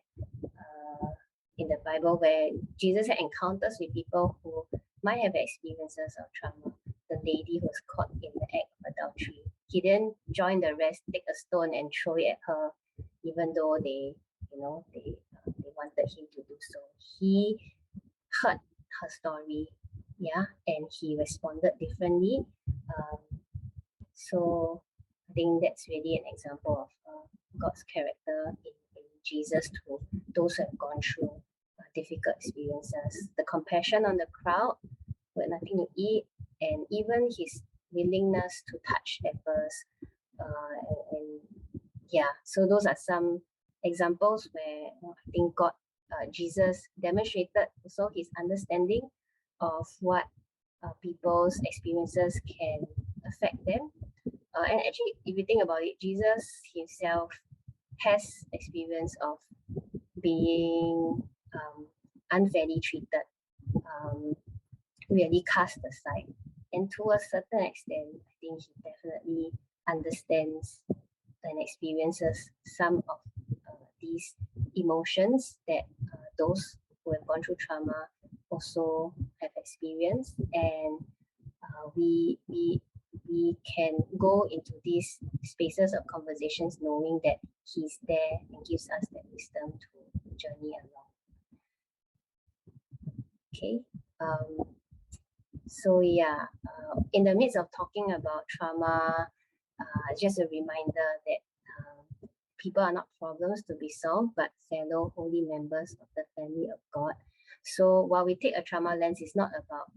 in the Bible where Jesus had encounters with people who might have experiences of trauma. The lady who was caught in the act of adultery. He didn't join the rest, take a stone and throw it at her, even though they wanted him to do so. He heard her story, yeah, and he responded differently. So I think that's really an example of God's character in Jesus to those who have gone through difficult experiences. The compassion on the crowd who had nothing to eat, and even his willingness to touch lepers. So those are some examples where I think Jesus demonstrated also his understanding of what people's experiences can affect them. And actually, if you think about it, Jesus himself has experience of being unfairly treated, really cast aside. And to a certain extent, I think he definitely understands and experiences some of these emotions that those who have gone through trauma also have experienced. And we can go into these spaces of conversations knowing that he's there and gives us that wisdom to journey along. Okay. In the midst of talking about trauma, just a reminder that people are not problems to be solved, but fellow holy members of the family of God. So while we take a trauma lens, it's not about,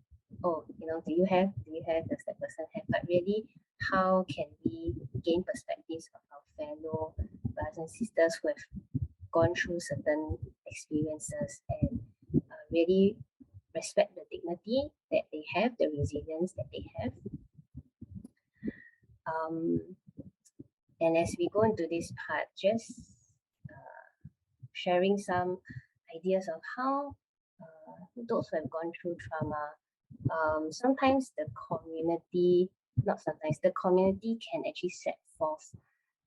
oh, do you have, does that person have, but really how can we gain perspectives of our fellow brothers and sisters who have gone through certain experiences and really respect the dignity that they have, the resilience that they have. And as we go into this part, just sharing some ideas of how those who have gone through trauma, sometimes the community, not sometimes, the community can actually set forth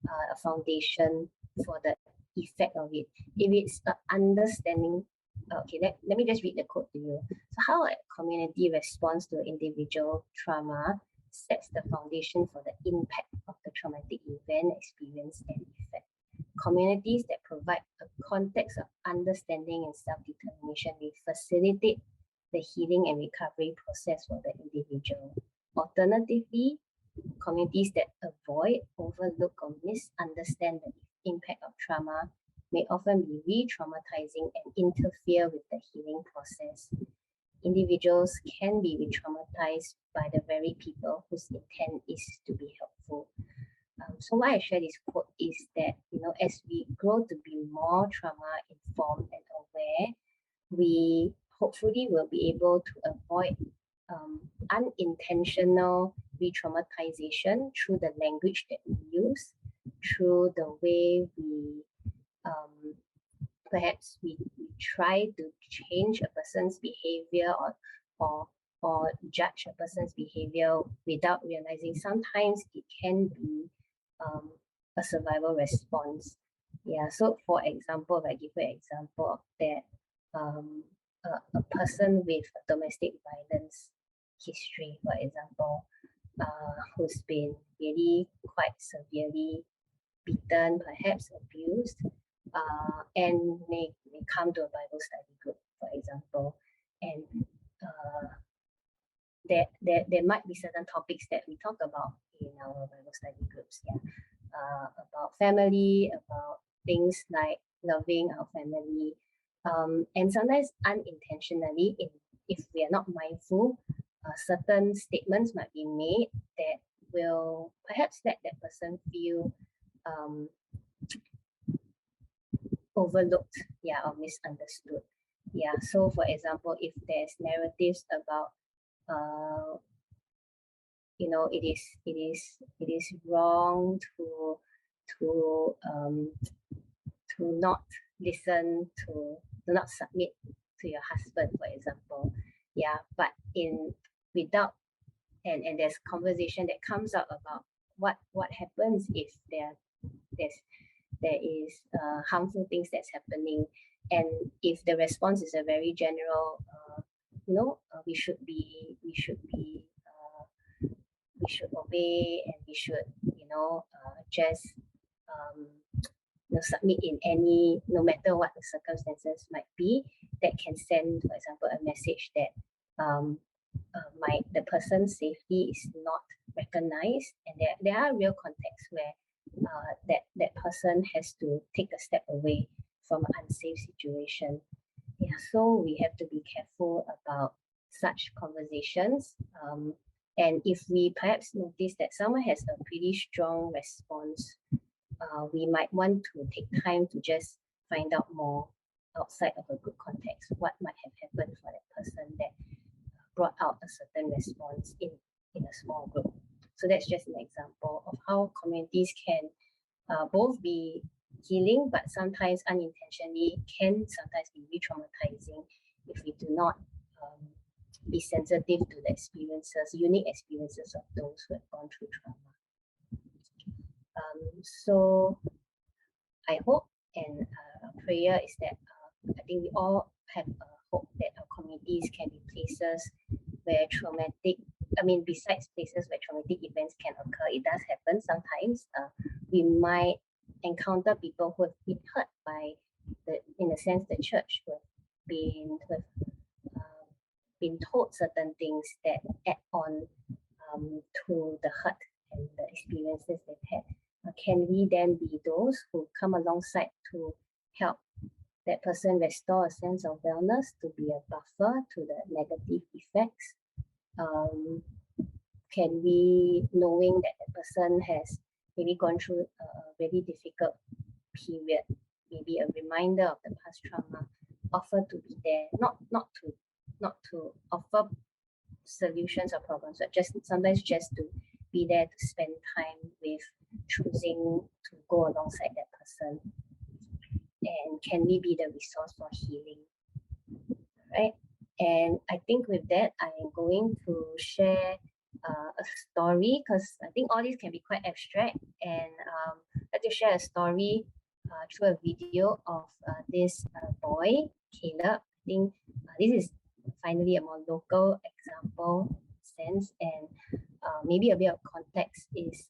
a foundation for the effect of it. If it's an understanding, okay, let me just read the quote to you. So how a community responds to individual trauma sets the foundation for the impact of the traumatic event, experience, and effect. Communities that provide a context of understanding and self-determination will facilitate the healing and recovery process for the individual. Alternatively, communities that avoid, overlook, or misunderstand the impact of trauma may often be re-traumatizing and interfere with the healing process. Individuals can be re-traumatized by the very people whose intent is to be helpful. So why I share this quote is that, as we grow to be more trauma informed and aware, we hopefully will be able to avoid unintentional re-traumatization through the language that we use, through the way we perhaps we try to change a person's behavior or judge a person's behavior without realizing sometimes it can be a survival response. Yeah, so for example, if I give you an example of that, a person with a domestic violence history, for example, who's been really quite severely beaten, perhaps abused, and may come to a Bible study group, for example, and there might be certain topics that we talk about in our Bible study groups, about family, about things like loving our family, and sometimes unintentionally, if we are not mindful, certain statements might be made that will perhaps let that person feel overlooked, or misunderstood. So for example, if there's narratives about it is wrong to not listen, to not submit to your husband, for example, but without and there's conversation that comes out about what happens if there is harmful things that's happening, and if the response is a very general, we should obey, and we should just submit in any, no matter what the circumstances might be, that can send, for example, a message that the person's safety is not recognized, and there are real contexts where that person has to take a step away from an unsafe situation. So we have to be careful about such conversations. And if we perhaps notice that someone has a pretty strong response, we might want to take time to just find out more outside of a good context, what might have happened for that person that brought out a certain response in a small group. So that's just an example of how communities can both be healing, but sometimes unintentionally can sometimes be re-traumatizing if we do not be sensitive to the experiences, unique experiences of those who have gone through trauma. So I hope and prayer is that I think we all have a hope that our communities can be places where besides places where traumatic events can occur, it does happen sometimes. We might encounter people who have been hurt by in a sense, the church, who have been told certain things that add on to the hurt and the experiences they've had. Can we then be those who come alongside to help that person restore a sense of wellness to be a buffer to the negative effects? Can we, knowing that the person has maybe gone through a very difficult period, maybe a reminder of the past trauma, offer to be there, not to offer solutions or problems, but just sometimes just to be there to spend time with, choosing to go alongside that person. And can we be the resource for healing, right? And I think with that, I am going to share a story, because I think all these can be quite abstract, and I'd like to share a story through a video of this boy, Caleb. I think this is finally a more local example sense, and maybe a bit of context is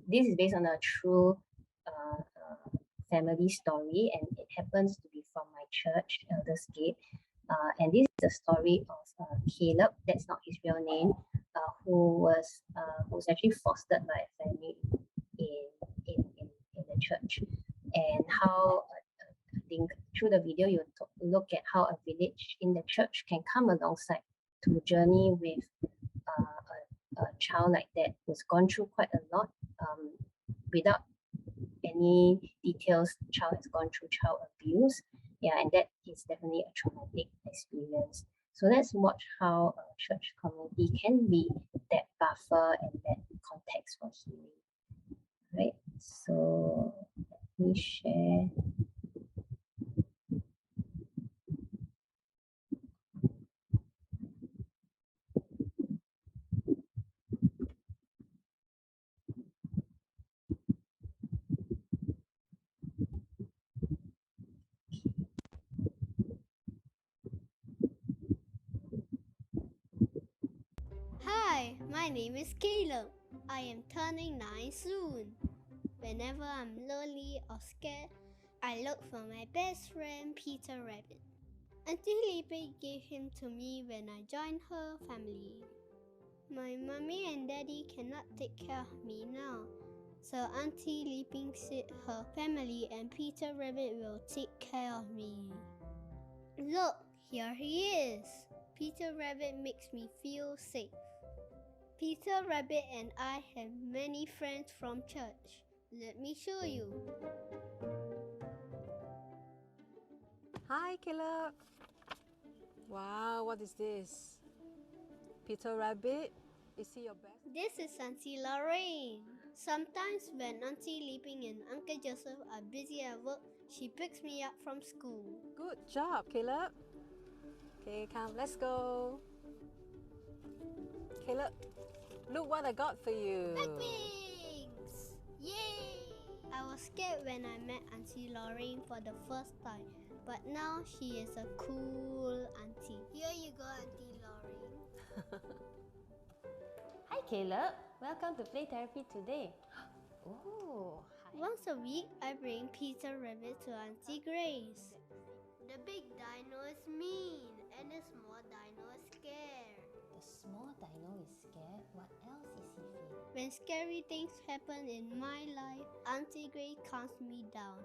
this is based on a true family story, and it happens to be from my church, Elders Gate. And this is the story of Caleb, that's not his real name, who was actually fostered by a family in the church. And how I think through the video you look at how a village in the church can come alongside to journey with a child like that who's gone through quite a lot, without any details. The child has gone through child abuse. Yeah, and that is definitely a traumatic experience. So let's watch how a church community can be that buffer and that context for healing. Right? So let me share. Hi, my name is Caleb. I am turning 9 soon. Whenever I'm lonely or scared, I look for my best friend Peter Rabbit. Auntie Lipe gave him to me when I joined her family. My mommy and daddy cannot take care of me now, so Auntie Lipe said her family and Peter Rabbit will take care of me. Look, here he is. Peter Rabbit makes me feel safe. Peter Rabbit and I have many friends from church. Let me show you. Hi, Caleb. Wow, what is this? Peter Rabbit? Is he your best? This is Auntie Lorraine. Sometimes when Auntie Leaping and Uncle Joseph are busy at work, she picks me up from school. Good job, Caleb. Okay, come, let's go. Caleb, look what I got for you. Egg wings! Yay! I was scared when I met Auntie Lorraine for the first time, but now she is a cool auntie. Here you go, Auntie Lorraine. Hi Caleb, welcome to play therapy today. Oh, hi. Once a week, I bring Peter Rabbit to Auntie Grace. The big dino is mean and the small dino is scared. The small dino is scared. What else is he feeling? When scary things happen in my life, Auntie Grace calms me down,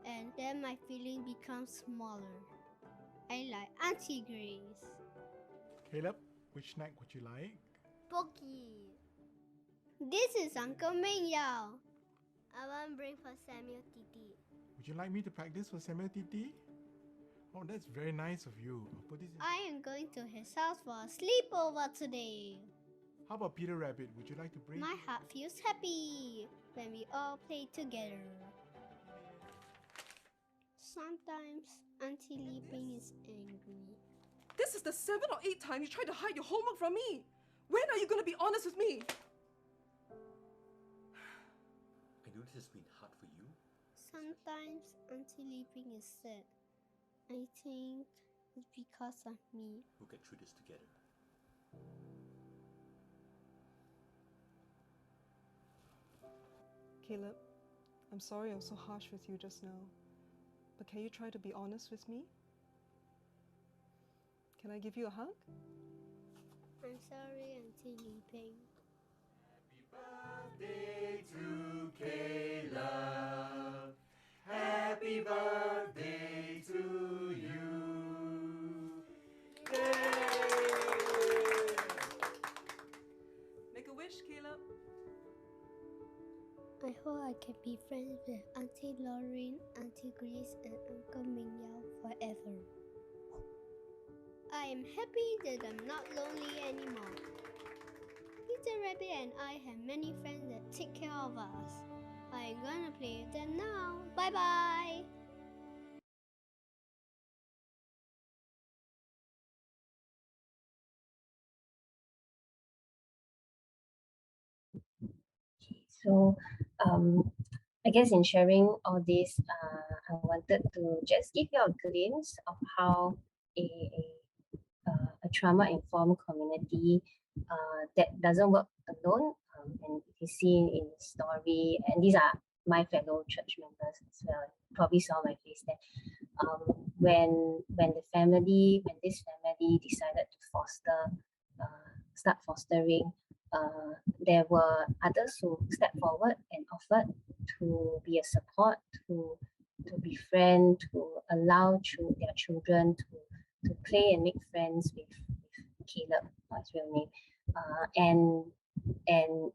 and then my feeling becomes smaller. I like Auntie Grace. Caleb, which snack would you like? Pokey. This is Uncle Ming Yao. I want bring for Samuel Titi. Would you like me to practice for Samuel Titi? Oh, that's very nice of you. I'll put this in. I am going to his house for a sleepover today. How about Peter Rabbit? Would you like to bring? My heart feels happy when we all play together. Sometimes Auntie Leaping is angry. This is the 7th or 8th time you tried to hide your homework from me. When are you going to be honest with me? I know this has been hard for you. Sometimes Auntie Leaping is sad. I think it's because of me. We'll get through this together. Caleb, I'm sorry I'm so harsh with you just now. But can you try to be honest with me? Can I give you a hug? I'm sorry, Auntie Leaping. Happy birthday to Caleb. Happy birthday I can be friends with Auntie Lauren, Auntie Grace, and Uncle Mingyao forever. I am happy that I'm not lonely anymore. Peter Rabbit and I have many friends that take care of us. I'm gonna play with them now. Bye bye! So, I guess in sharing all this, I wanted to just give you a glimpse of how a trauma-informed community that doesn't work alone. And if you see in the story, and these are my fellow church members as well, you probably saw my face there. When this family decided to start fostering, there were others who stepped forward and offered to be a support, to befriend, to allow their children to play and make friends with Caleb, his real name.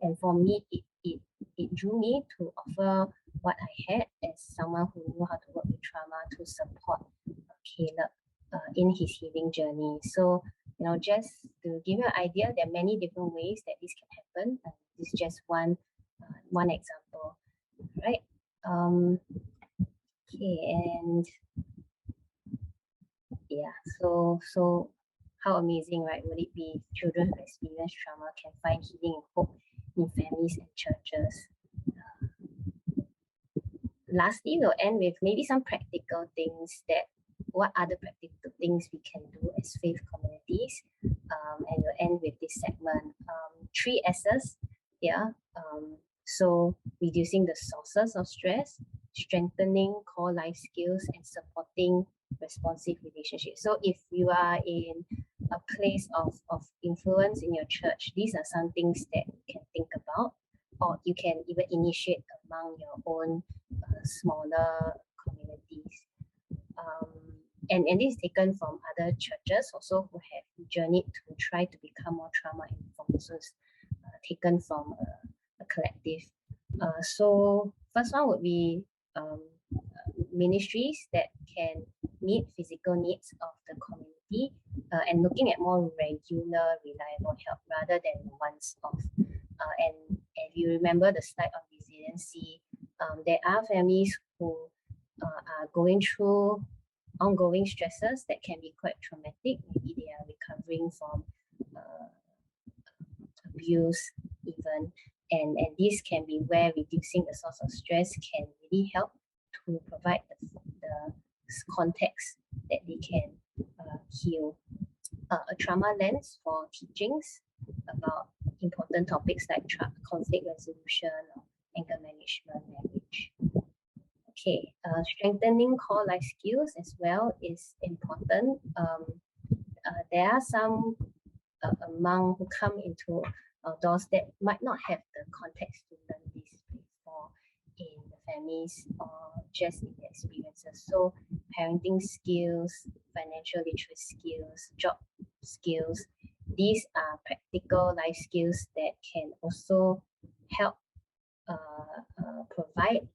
And for me, it drew me to offer what I had as someone who knew how to work with trauma to support Caleb in his healing journey. So, just to give you an idea, there are many different ways that this can happen. This is just one example, right? Okay, and yeah, so how amazing, right? Would it be children who experience trauma can find healing and hope in families and churches? Lastly, we'll end with maybe some practical things what other practical things we can do as faith communities. And we'll end with this segment. 3 S's here. So reducing the sources of stress, strengthening core life skills, and supporting responsive relationships. So if you are in a place of influence in your church, these are some things that you can think about, or you can even initiate among your own smaller communities. And this is taken from other churches also who have journeyed to try to become more trauma informed. So it's taken from a collective. So first one would be ministries that can meet physical needs of the community and looking at more regular, reliable help rather than once off. And if you remember the slide on resiliency, there are families who are going through ongoing stressors that can be quite traumatic. Maybe they are recovering from abuse even, and this can be where reducing the source of stress can really help to provide the context that they can heal. A trauma lens for teachings about important topics like conflict resolution or anger management, language. Okay, strengthening core life skills as well is important. There are some among who come into our doors that might not have the context to learn this before in the families or just in their experiences. So parenting skills, financial literacy skills, job skills, these are practical life skills that can also help provide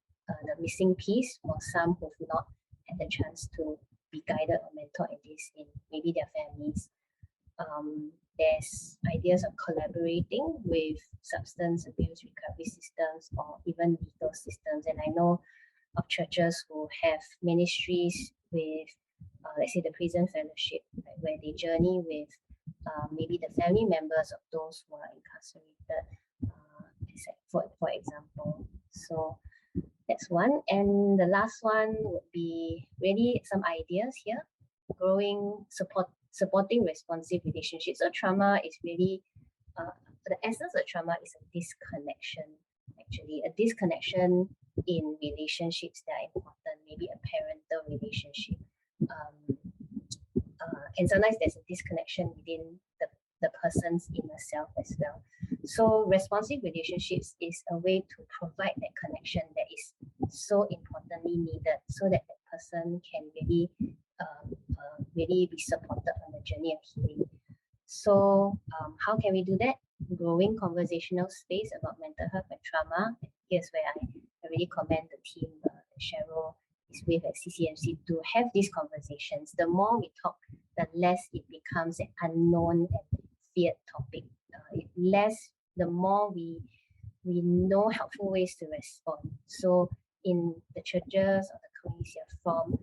the missing piece for some who've not had the chance to be guided or mentored in this in maybe their families. There's ideas of collaborating with substance abuse recovery systems or even legal systems. And I know of churches who have ministries with, let's say, the prison fellowship, right, where they journey with maybe the family members of those who are incarcerated, for example. So that's one. And the last one would be really some ideas here, supporting responsive relationships. So trauma is really, the essence of trauma is a disconnection, actually, a disconnection in relationships that are important, maybe a parental relationship. And sometimes there's a disconnection within the person's inner self as well. So responsive relationships is a way to provide that connection that is so importantly needed so that the person can really be supported on the journey of healing. So how can we do that? Growing conversational space about mental health and trauma. Here's where I I really commend the team that Cheryl is with at CCMC to have these conversations. The more we talk, the less it becomes an unknown and feared topic. The more we know helpful ways to respond. So in the churches or the communities you're from,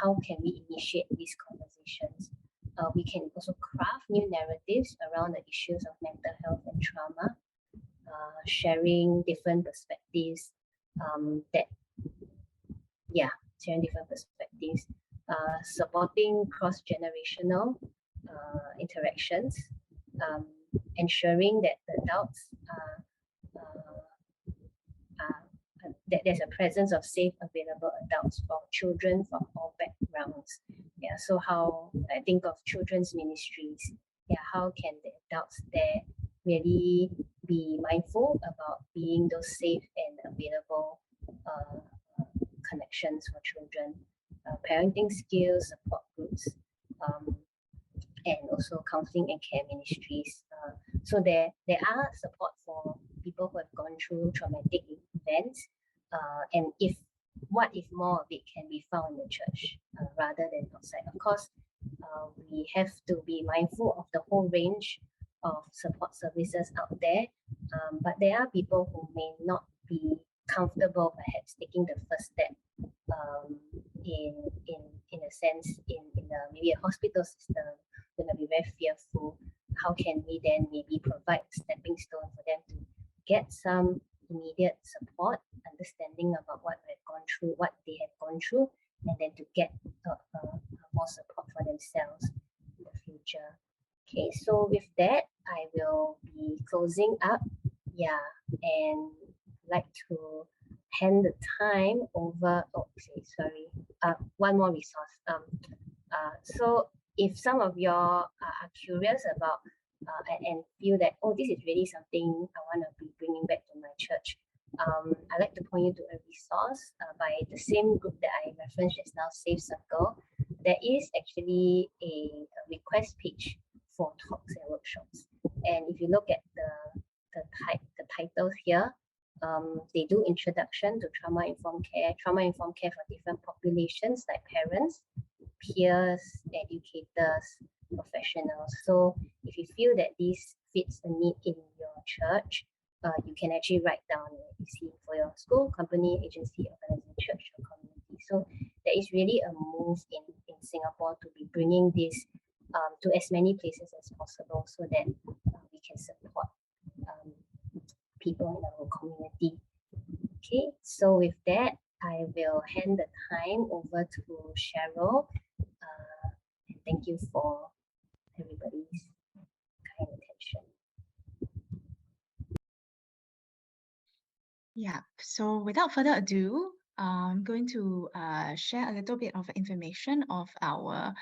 how can we initiate these conversations? We can also craft new narratives around the issues of mental health and trauma, sharing different perspectives sharing different perspectives, supporting cross-generational interactions, ensuring that the adults that there's a presence of safe, available adults for children from all backgrounds. Yeah, so how I think of children's ministries. Yeah, how can the adults there really be mindful about being those safe and available connections for children, parenting skills, support groups, and also counseling and care ministries. So there are support for people who have gone through traumatic events, and what if more of it can be found in the church rather than outside. Of course, we have to be mindful of the whole range of support services out there, but there are people who may not be comfortable perhaps taking the first step in a sense in maybe a hospital system. They may be very fearful. How can we then maybe provide a stepping stone for them to get some immediate support, understanding about what they have gone through, and then to get more support for themselves in the future. Okay, so with that, I will be closing up. Yeah, and like to hand the time over. One more resource. So if some of y'all are curious about and feel that, oh, this is really something I want to be bringing back to my church, I'd like to point you to a resource by the same group that I referenced just now, Safe Circle. There is actually a request page for talks and workshops. And if you look at the titles here, they do introduction to trauma-informed care for different populations like parents, peers, educators, professionals. So if you feel that this fits a need in your church, you can actually write down you see for your school, company, agency, organization, church, or community. So there is really a move in Singapore to be bringing this to as many places as possible so that we can support people in our community. Okay, so with that, I will hand the time over to Cheryl. And thank you for everybody's kind attention. Yeah, so without further ado, I'm going to share a little bit of information of our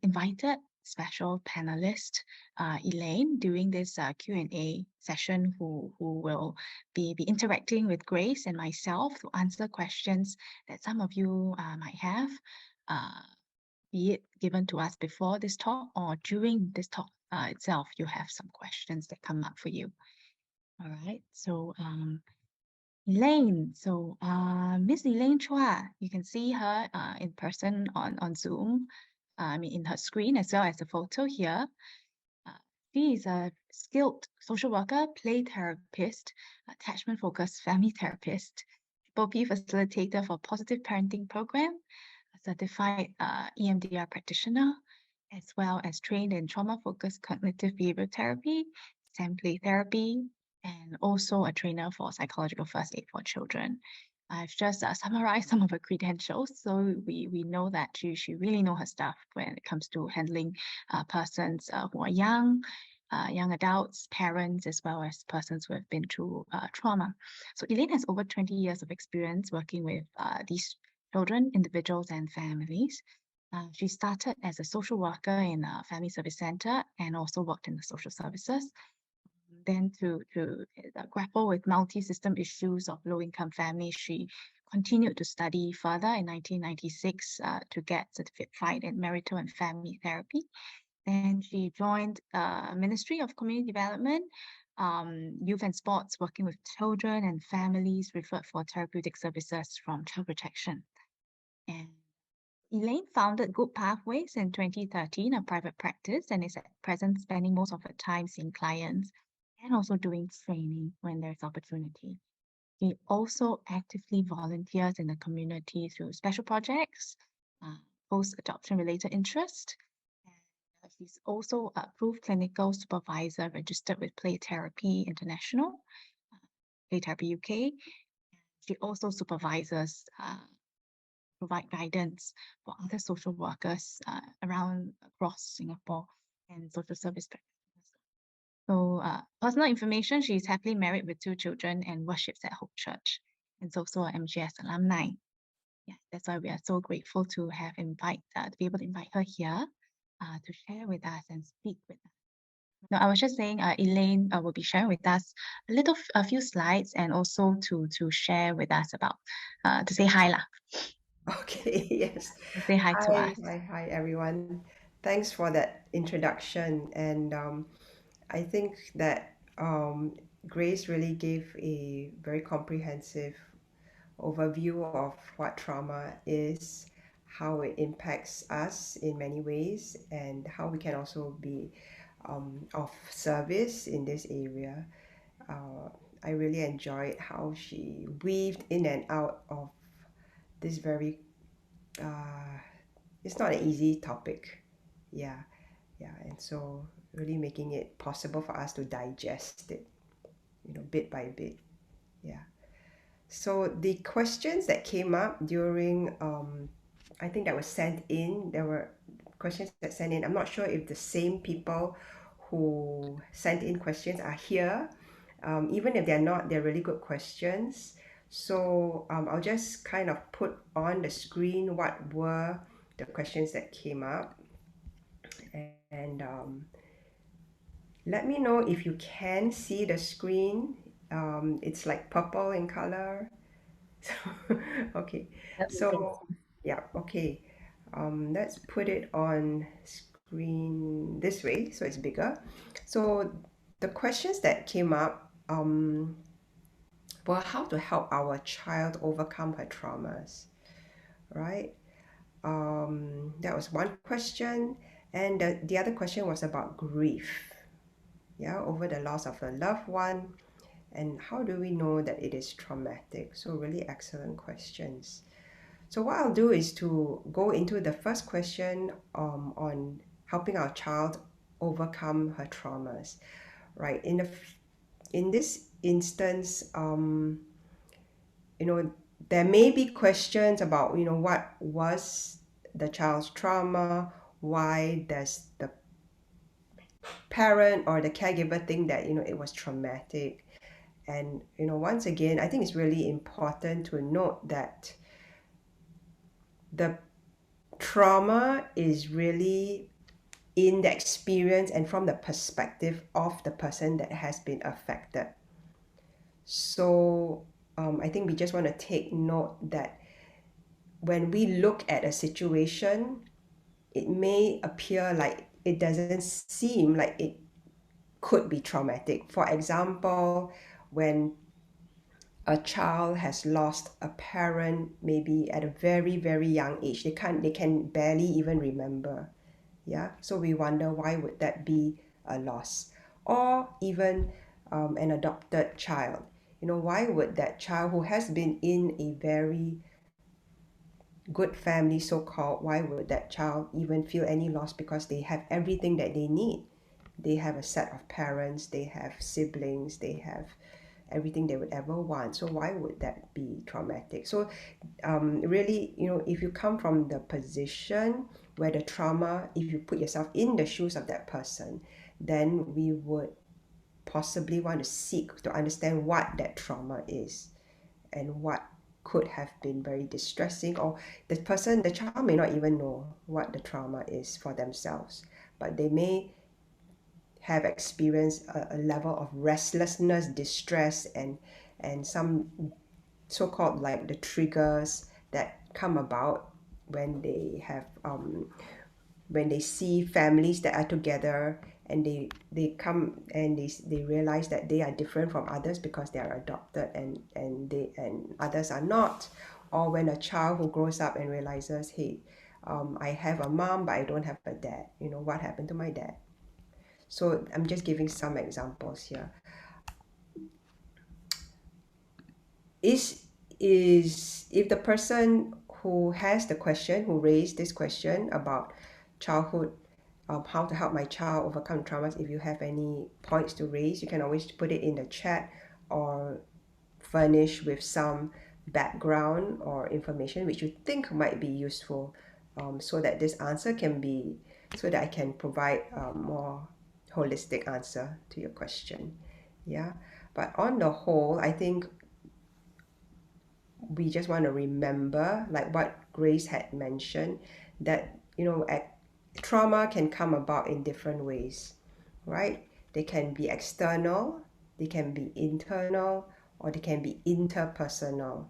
invited special panelist, Elaine, during this Q&A session, who will be interacting with Grace and myself to answer questions that some of you might have, be it given to us before this talk or during this talk itself, you have some questions that come up for you. All right, so Elaine, so Ms Elaine Chua, you can see her in person on Zoom, in her screen as well as the photo here. She is a skilled social worker, play therapist, attachment-focused family therapist, P facilitator for positive parenting program, a certified EMDR practitioner, as well as trained in trauma-focused cognitive behavioral therapy, play therapy, and also a trainer for psychological first aid for children. I've just summarized some of her credentials, so we know that she really knows her stuff when it comes to handling persons who are young adults, parents, as well as persons who have been through trauma. So Elaine has over 20 years of experience working with these children, individuals, and families. She started as a social worker in a family service center and also worked in the social services. Then to grapple with multi-system issues of low-income families, she continued to study further in 1996 to get certified in marital and family therapy. Then she joined Ministry of Community Development youth and sports, working with children and families referred for therapeutic services from child protection. And Elaine founded Good Pathways in 2013, a private practice, and is at present spending most of her time seeing clients and also doing training when there's opportunity. She also actively volunteers in the community through special projects, post-adoption related interest. And she's also a approved clinical supervisor registered with Play Therapy International, Play Therapy UK. She also supervises, provide guidance for other social workers across Singapore and social service practitioners. So personal information, she's happily married with 2 children and worships at Hope Church, and is also a MGS alumni. Yeah, that's why we are so grateful to have to be able to invite her here to share with us and speak with us. No, I was just saying, Elaine will be sharing with us a few slides and also to share with us about to say hi lah. Okay, yes. Say hi to us. Hi, everyone. Thanks for that introduction. And I think that Grace really gave a very comprehensive overview of what trauma is, how it impacts us in many ways, and how we can also be of service in this area. I really enjoyed how she weaved in and out of this very it's not an easy topic. Yeah, and so really making it possible for us to digest it, bit by bit. Yeah. So the questions that came up during, I think that was sent in, there were questions that sent in. I'm not sure if the same people who sent in questions are here. Even if they're not, they're really good questions. So I'll just kind of put on the screen what were the questions that came up. And let me know if you can see the screen. It's like purple in color. Okay. So yeah, okay. Let's put it on screen this way so it's bigger. So the questions that came up were how to help our child overcome her traumas, right? That was one question. And the other question was about grief, yeah, over the loss of a loved one. And how do we know that it is traumatic? So really excellent questions. So what I'll do is to go into the first question on helping our child overcome her traumas, right? In this instance, there may be questions about, what was the child's trauma? Why does the parent or the caregiver think that, it was traumatic? And, once again, I think it's really important to note that the trauma is really in the experience and from the perspective of the person that has been affected. So I think we just want to take note that when we look at a situation, it may appear like it doesn't seem like it could be traumatic. For example, when a child has lost a parent maybe at a very, very young age, they can barely even remember. Yeah, so we wonder why would that be a loss? Or even an adopted child. Why would that child who has been in a very good family, so-called, why would that child even feel any loss? Because they have everything that they need. They have a set of parents, they have siblings, they have everything they would ever want. So why would that be traumatic? So really, if you come from the position where the trauma, if you put yourself in the shoes of that person, then we would possibly want to seek to understand what that trauma is and what could have been very distressing, or the child may not even know what the trauma is for themselves, but they may have experienced a level of restlessness, distress, and some so-called like the triggers that come about when they have when they see families that are together and they come and they realize that they are different from others because they are adopted and others are not. Or when a child who grows up and realizes, hey, I have a mom but I don't have a dad, what happened to my dad? So I'm just giving some examples here. Is if the person who has the question, who raised this question about childhood, how to help my child overcome traumas, if you have any points to raise, you can always put it in the chat or furnish with some background or information which you think might be useful, so that this answer can be, so that I can provide a more holistic answer to your question. Yeah, but on the whole, I think we just want to remember, like what Grace had mentioned, that trauma can come about in different ways, right? They can be external, they can be internal, or they can be interpersonal.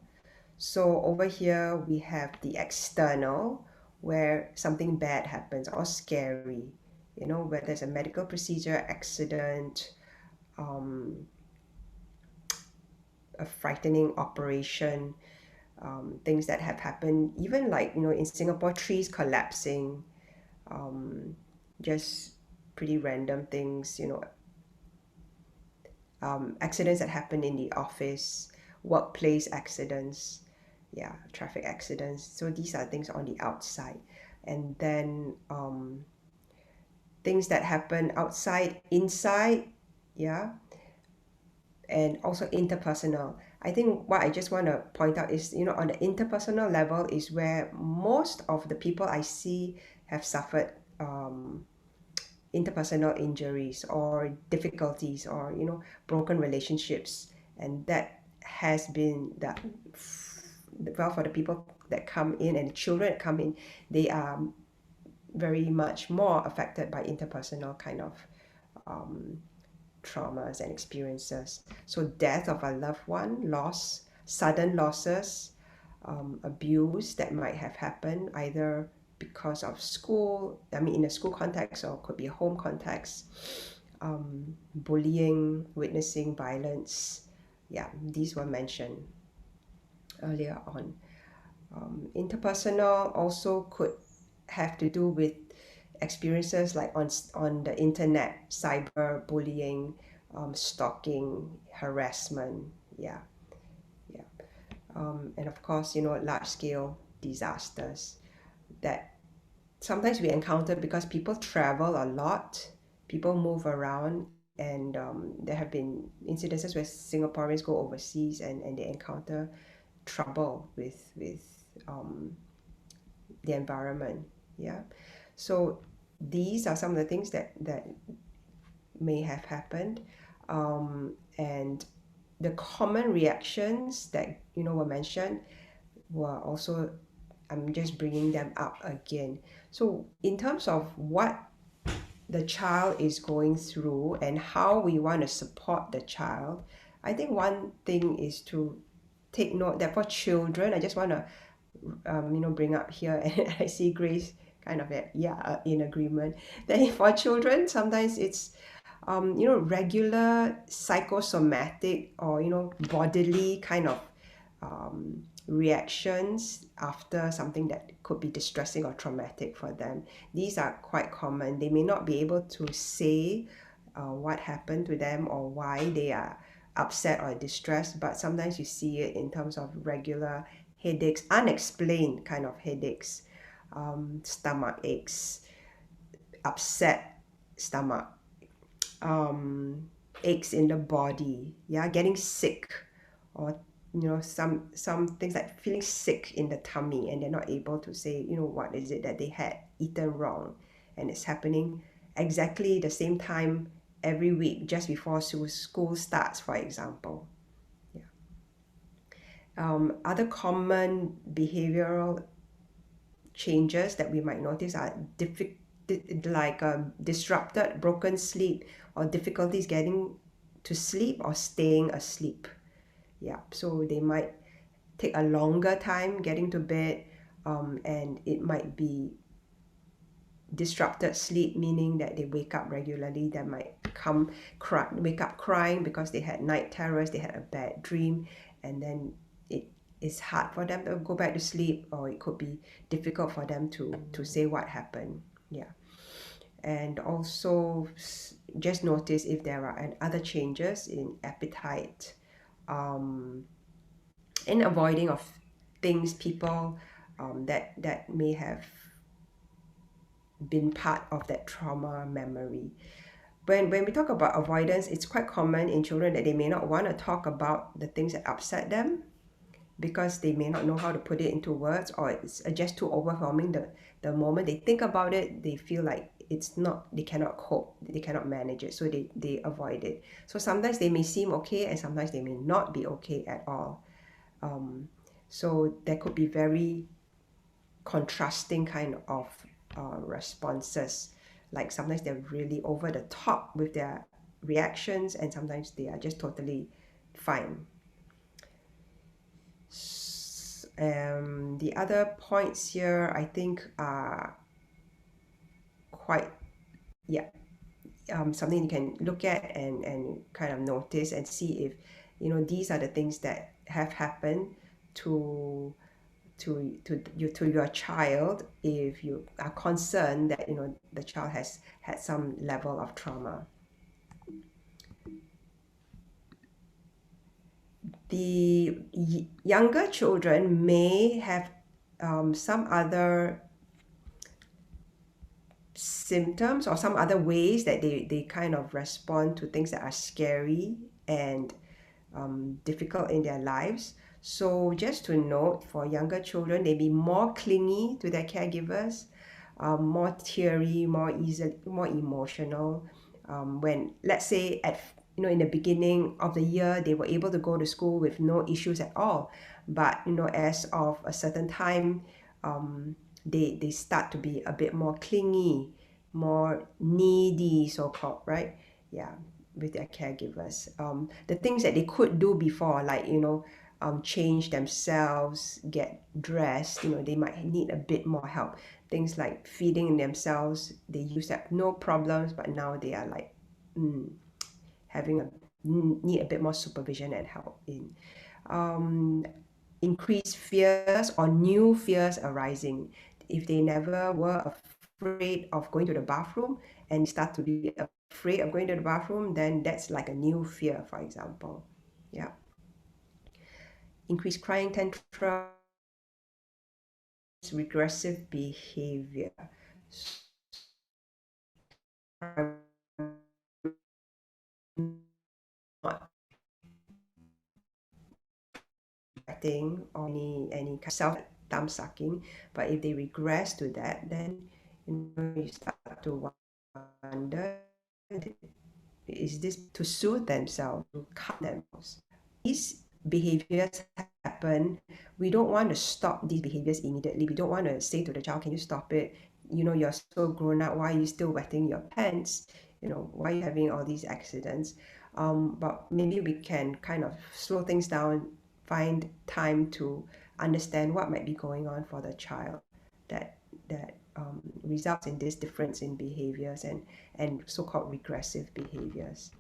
So over here we have the external, where something bad happens or scary, where there's a medical procedure, accident, a frightening operation, things that have happened, even like in Singapore, trees collapsing, just pretty random things, accidents that happen in the office, workplace accidents, yeah, traffic accidents. So these are things on the outside. And then things that happen outside, inside, yeah, and also interpersonal. I think what I just want to point out is, on the interpersonal level is where most of the people I see have suffered interpersonal injuries or difficulties, or broken relationships, and that has been that, well, for the people that come in and the children that come in, they are very much more affected by interpersonal kind of traumas and experiences. So death of a loved one, loss, sudden losses, abuse that might have happened either because of school, in a school context, or could be a home context, bullying, witnessing violence. Yeah, these were mentioned earlier on. Interpersonal also could have to do with experiences like on the internet, cyber bullying, stalking, harassment. Yeah. And of course, large scale disasters that sometimes we encounter because people travel a lot, people move around, and there have been incidences where Singaporeans go overseas and they encounter trouble with the environment. Yeah, so these are some of the things that may have happened, and the common reactions that were mentioned were also, I'm just bringing them up again. So in terms of what the child is going through and how we want to support the child, I think one thing is to take note that for children, I just want to bring up here, and I see Grace kind of in agreement, that for children sometimes it's regular psychosomatic or bodily kind of reactions after something that could be distressing or traumatic for them. These are quite common. They may not be able to say what happened to them or why they are upset or distressed, but sometimes you see it in terms of regular headaches, unexplained kind of headaches, stomach aches, upset stomach, aches in the body, getting sick, or some things like feeling sick in the tummy and they're not able to say what is it that they had eaten wrong, and it's happening exactly the same time every week just before school starts, for example. Other common behavioral changes that we might notice are like disrupted, broken sleep, or difficulties getting to sleep or staying asleep. Yeah, so they might take a longer time getting to bed, and it might be disrupted sleep, meaning that they wake up regularly. They might wake up crying because they had night terrors, they had a bad dream, and then it is hard for them to go back to sleep, or it could be difficult for them to say what happened. Yeah. And also just notice if there are other changes in appetite, in avoiding of things, people that may have been part of that trauma memory. When we talk about avoidance, it's quite common in children that they may not want to talk about the things that upset them because they may not know how to put it into words, or it's just too overwhelming. The moment they think about it, they feel like they cannot cope, they cannot manage it, so they avoid it. So sometimes they may seem okay and sometimes they may not be okay at all. So there could be very contrasting kind of responses. Like sometimes they're really over the top with their reactions, and sometimes they are just totally fine. The other points here, I think, are quite, something you can look at and kind of notice and see if, these are the things that have happened to your child, if you are concerned that the child has had some level of trauma. The younger children may have some other symptoms or some other ways that they kind of respond to things that are scary and difficult in their lives. So just to note, for younger children, they be more clingy to their caregivers, more teary, more emotional. When, let's say, in the beginning of the year, they were able to go to school with no issues at all, but as of a certain time, they start to be a bit more clingy, more needy, so-called, right? Yeah, with their caregivers. The things that they could do before, like change themselves, get dressed, they might need a bit more help. Things like feeding themselves, they used to have no problems, but now they are like need a bit more supervision and help in. Increased fears or new fears arising. If they never were afraid of going to the bathroom and start to be afraid of going to the bathroom, then that's like a new fear, for example. Yeah. Increased crying tantrums, regressive behavior. Not acting or any self thumb sucking, but if they regress to that, then you start to wonder, is this to soothe themselves, to calm themselves? These behaviors happen. We don't want to stop these behaviors immediately. We don't want to say to the child, can you stop it? You're so grown up, why are you still wetting your pants? Why are you having all these accidents? But maybe we can kind of slow things down, find time to understand what might be going on for the child that results in this difference in behaviors and so-called regressive behaviors.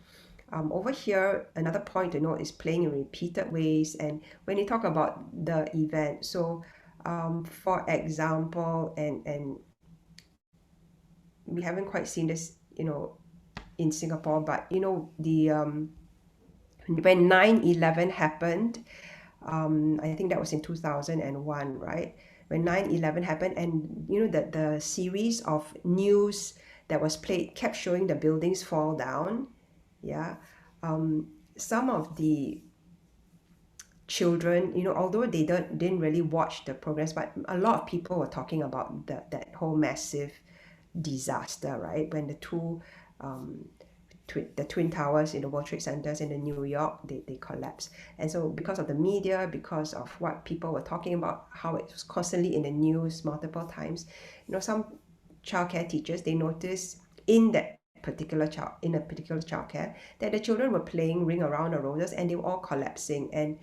Over here, another point to note is playing in repeated ways. And when you talk about the event, so for example, and we haven't quite seen this, in Singapore, but when 9/11 happened, I think that was in 2001, right? When 9/11 happened, and the series of news that was played kept showing the buildings fall down. Yeah. Some of the children, although they didn't really watch the progress, but a lot of people were talking about that whole massive disaster, right? When the two the Twin Towers in the World Trade Centers in New York, they collapsed. And so because of the media, because of what people were talking about, how it was constantly in the news multiple times, some childcare teachers, they noticed in a particular childcare that the children were playing Ring Around the Roses and they were all collapsing, and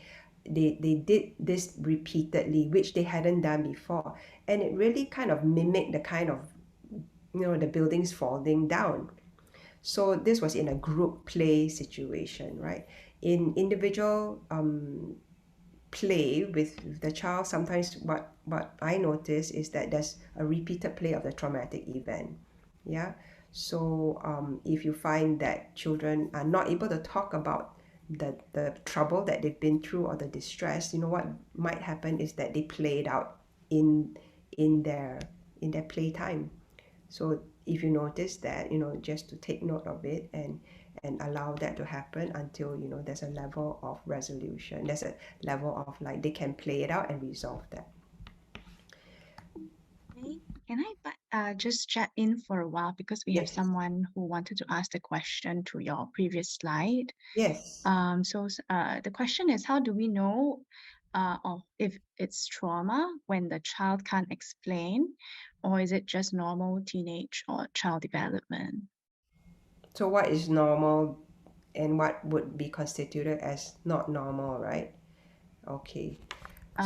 they did this repeatedly, which they hadn't done before, and it really kind of mimicked the kind of the buildings falling down. So this was in a group play situation, right? In individual play with the child, sometimes what I notice is that there's a repeated play of the traumatic event. Yeah. So if you find that children are not able to talk about the trouble that they've been through or the distress, what might happen is that they play it out in in their playtime. So if you notice that, just to take note of it and allow that to happen until there's a level of resolution. There's a level of like they can play it out and resolve that. Okay. Can I just chat in for a while because we have Yes. someone who wanted to ask the question to your previous slide. Yes. So the question is, how do we know or if it's trauma when the child can't explain, or is it just normal teenage or child development? So what is normal and what would be constituted as not normal, right? Okay.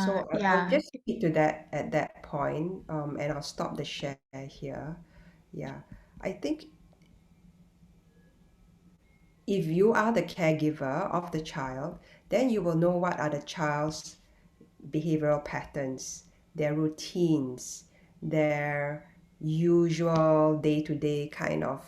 So I'll Yeah. just speak to that at that point, and I'll stop the share here. Yeah. I think if you are the caregiver of the child, then you will know what are the child's behavioral patterns, their routines, their usual day-to-day kind of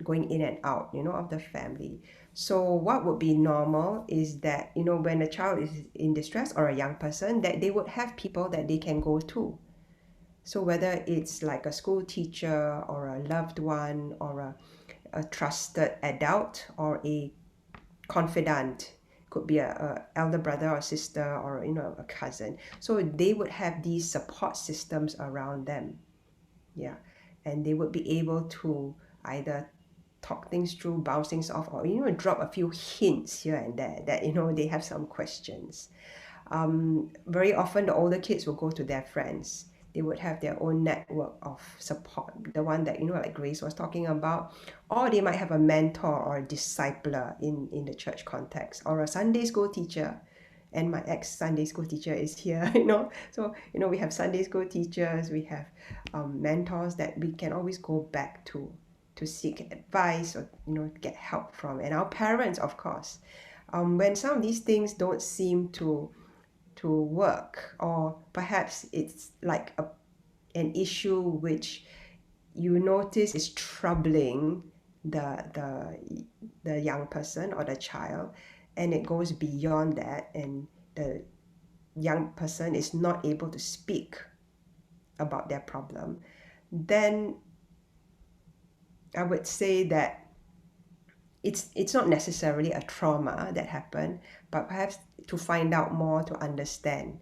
going in and out, of the family. So what would be normal is that, when a child is in distress or a young person, that they would have people that they can go to. So whether it's like a school teacher or a loved one or a trusted adult or a confidant, could be a elder brother or sister or a cousin, so they would have these support systems around them. Yeah. And they would be able to either talk things through, bounce things off, or drop a few hints here and there that they have some questions. Very often the older kids will go to their friends. They would have their own network of support, the one that like Grace was talking about, or they might have a mentor or a discipler in the church context, or a Sunday school teacher. And my ex Sunday school teacher is here, so we have Sunday school teachers, we have mentors that we can always go back to seek advice or get help from, and our parents, of course. When some of these things don't seem to work, or perhaps it's like an issue which you notice is troubling the young person or the child, and it goes beyond that, and the young person is not able to speak about their problem, then I would say that it's not necessarily a trauma that happened, but perhaps to find out more, to understand,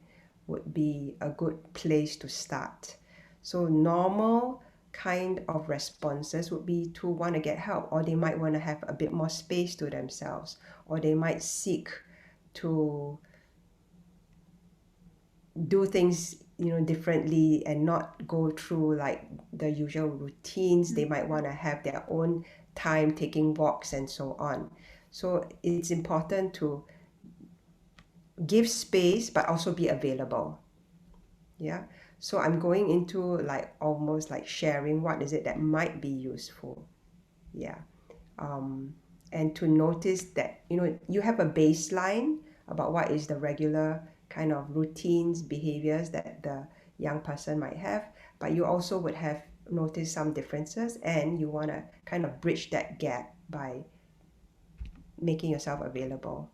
would be a good place to start. So normal kind of responses would be to want to get help, or they might want to have a bit more space to themselves, or they might seek to do things differently and not go through like the usual routines. They might want to have their own time taking walks and so on. So it's important to give space but also be available. Yeah. So I'm going into like almost like sharing what is it that might be useful. Yeah. And to notice that you have a baseline about what is the regular kind of routines, behaviors that the young person might have, but you also would have noticed some differences, and you want to kind of bridge that gap by making yourself available.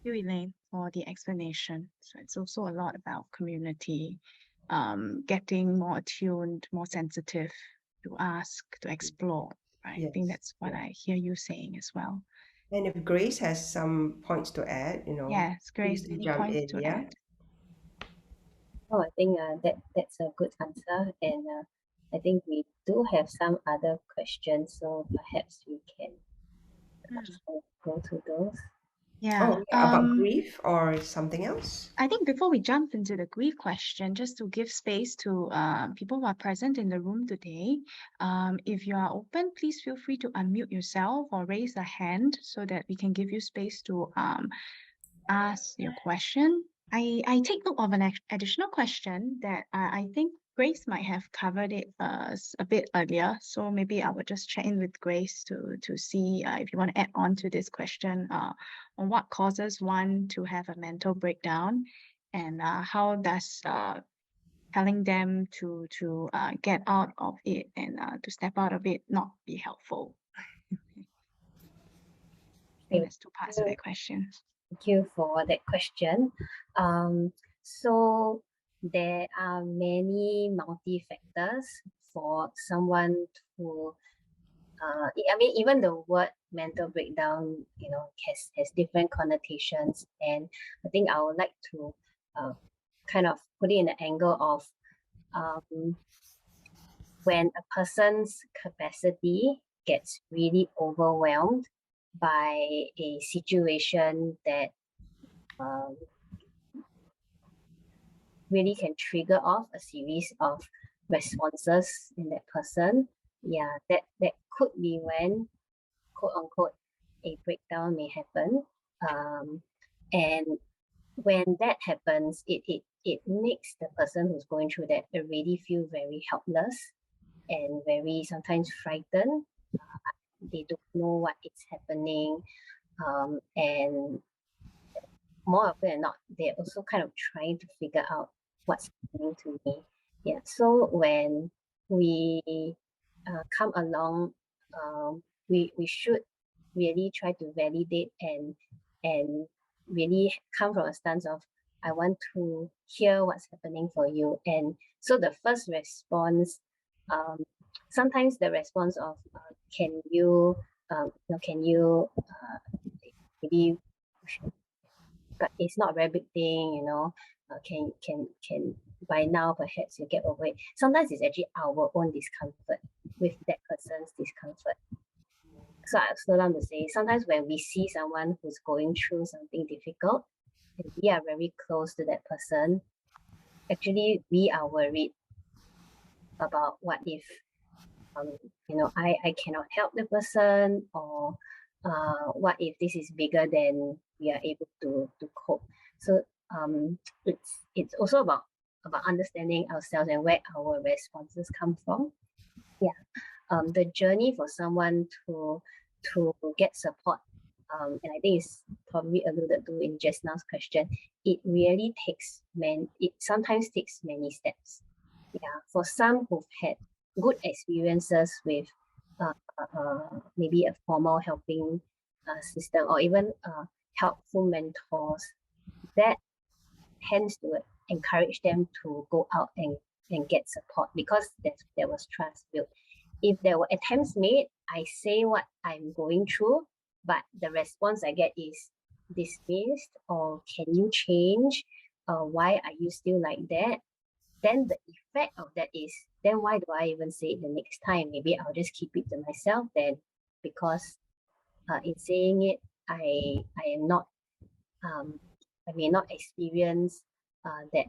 Thank you, Elaine, for the explanation. So it's also a lot about community, getting more attuned, more sensitive to ask, to explore, right? Yes. I think that's what I hear you saying as well. And if Grace has some points to add, Yes, Grace, please do any jump points in. to Yeah. add? Oh, I think that's a good answer, and I think we do have some other questions, so perhaps we can also go to those. Yeah. Oh, yeah, about grief or something else? I think before we jump into the grief question, just to give space to people who are present in the room today, if you are open, please feel free to unmute yourself or raise a hand so that we can give you space to ask your question. I take note of an additional question that I think Grace might have covered it a bit earlier, so maybe I will just check in with Grace to see if you want to add on to this question on what causes one to have a mental breakdown, and how does telling them to get out of it and to step out of it not be helpful. I think there's two parts to that question. Thank you for that question. So there are many multi-factors for someone to, I mean, even the word mental breakdown, has different connotations. And I think I would like to kind of put it in the angle of when a person's capacity gets really overwhelmed by a situation that really can trigger off a series of responses in that person. Yeah, that could be when, quote unquote, a breakdown may happen. And when that happens, it makes the person who's going through that already feel very helpless and very sometimes frightened. They don't know what is happening, and more often than not, they're also kind of trying to figure out what's happening to me. Yeah, so when we come along, we should really try to validate and really come from a stance of, I want to hear what's happening for you. And so the first response, sometimes the response of can you maybe, but it's not a very big thing, can by now perhaps you get over it. Sometimes it's actually our own discomfort with that person's discomfort. So I slow down to say, sometimes when we see someone who's going through something difficult and we are very close to that person, actually we are worried about what if I cannot help the person, or what if this is bigger than we are able to cope. So it's also about understanding ourselves and where our responses come from. Yeah, the journey for someone to get support, and I think it's probably alluded to in just now's question, it really takes it sometimes takes many steps. Yeah, for some who've had good experiences with maybe a formal helping system, or even helpful mentors, that tends to encourage them to go out and get support, because there was trust built. If there were attempts made, I say what I'm going through, but the response I get is dismissed, or can you change? Why are you still like that? Then the effect of that is, then why do I even say it the next time? Maybe I'll just keep it to myself then, because in saying it, I am not, I may not experience that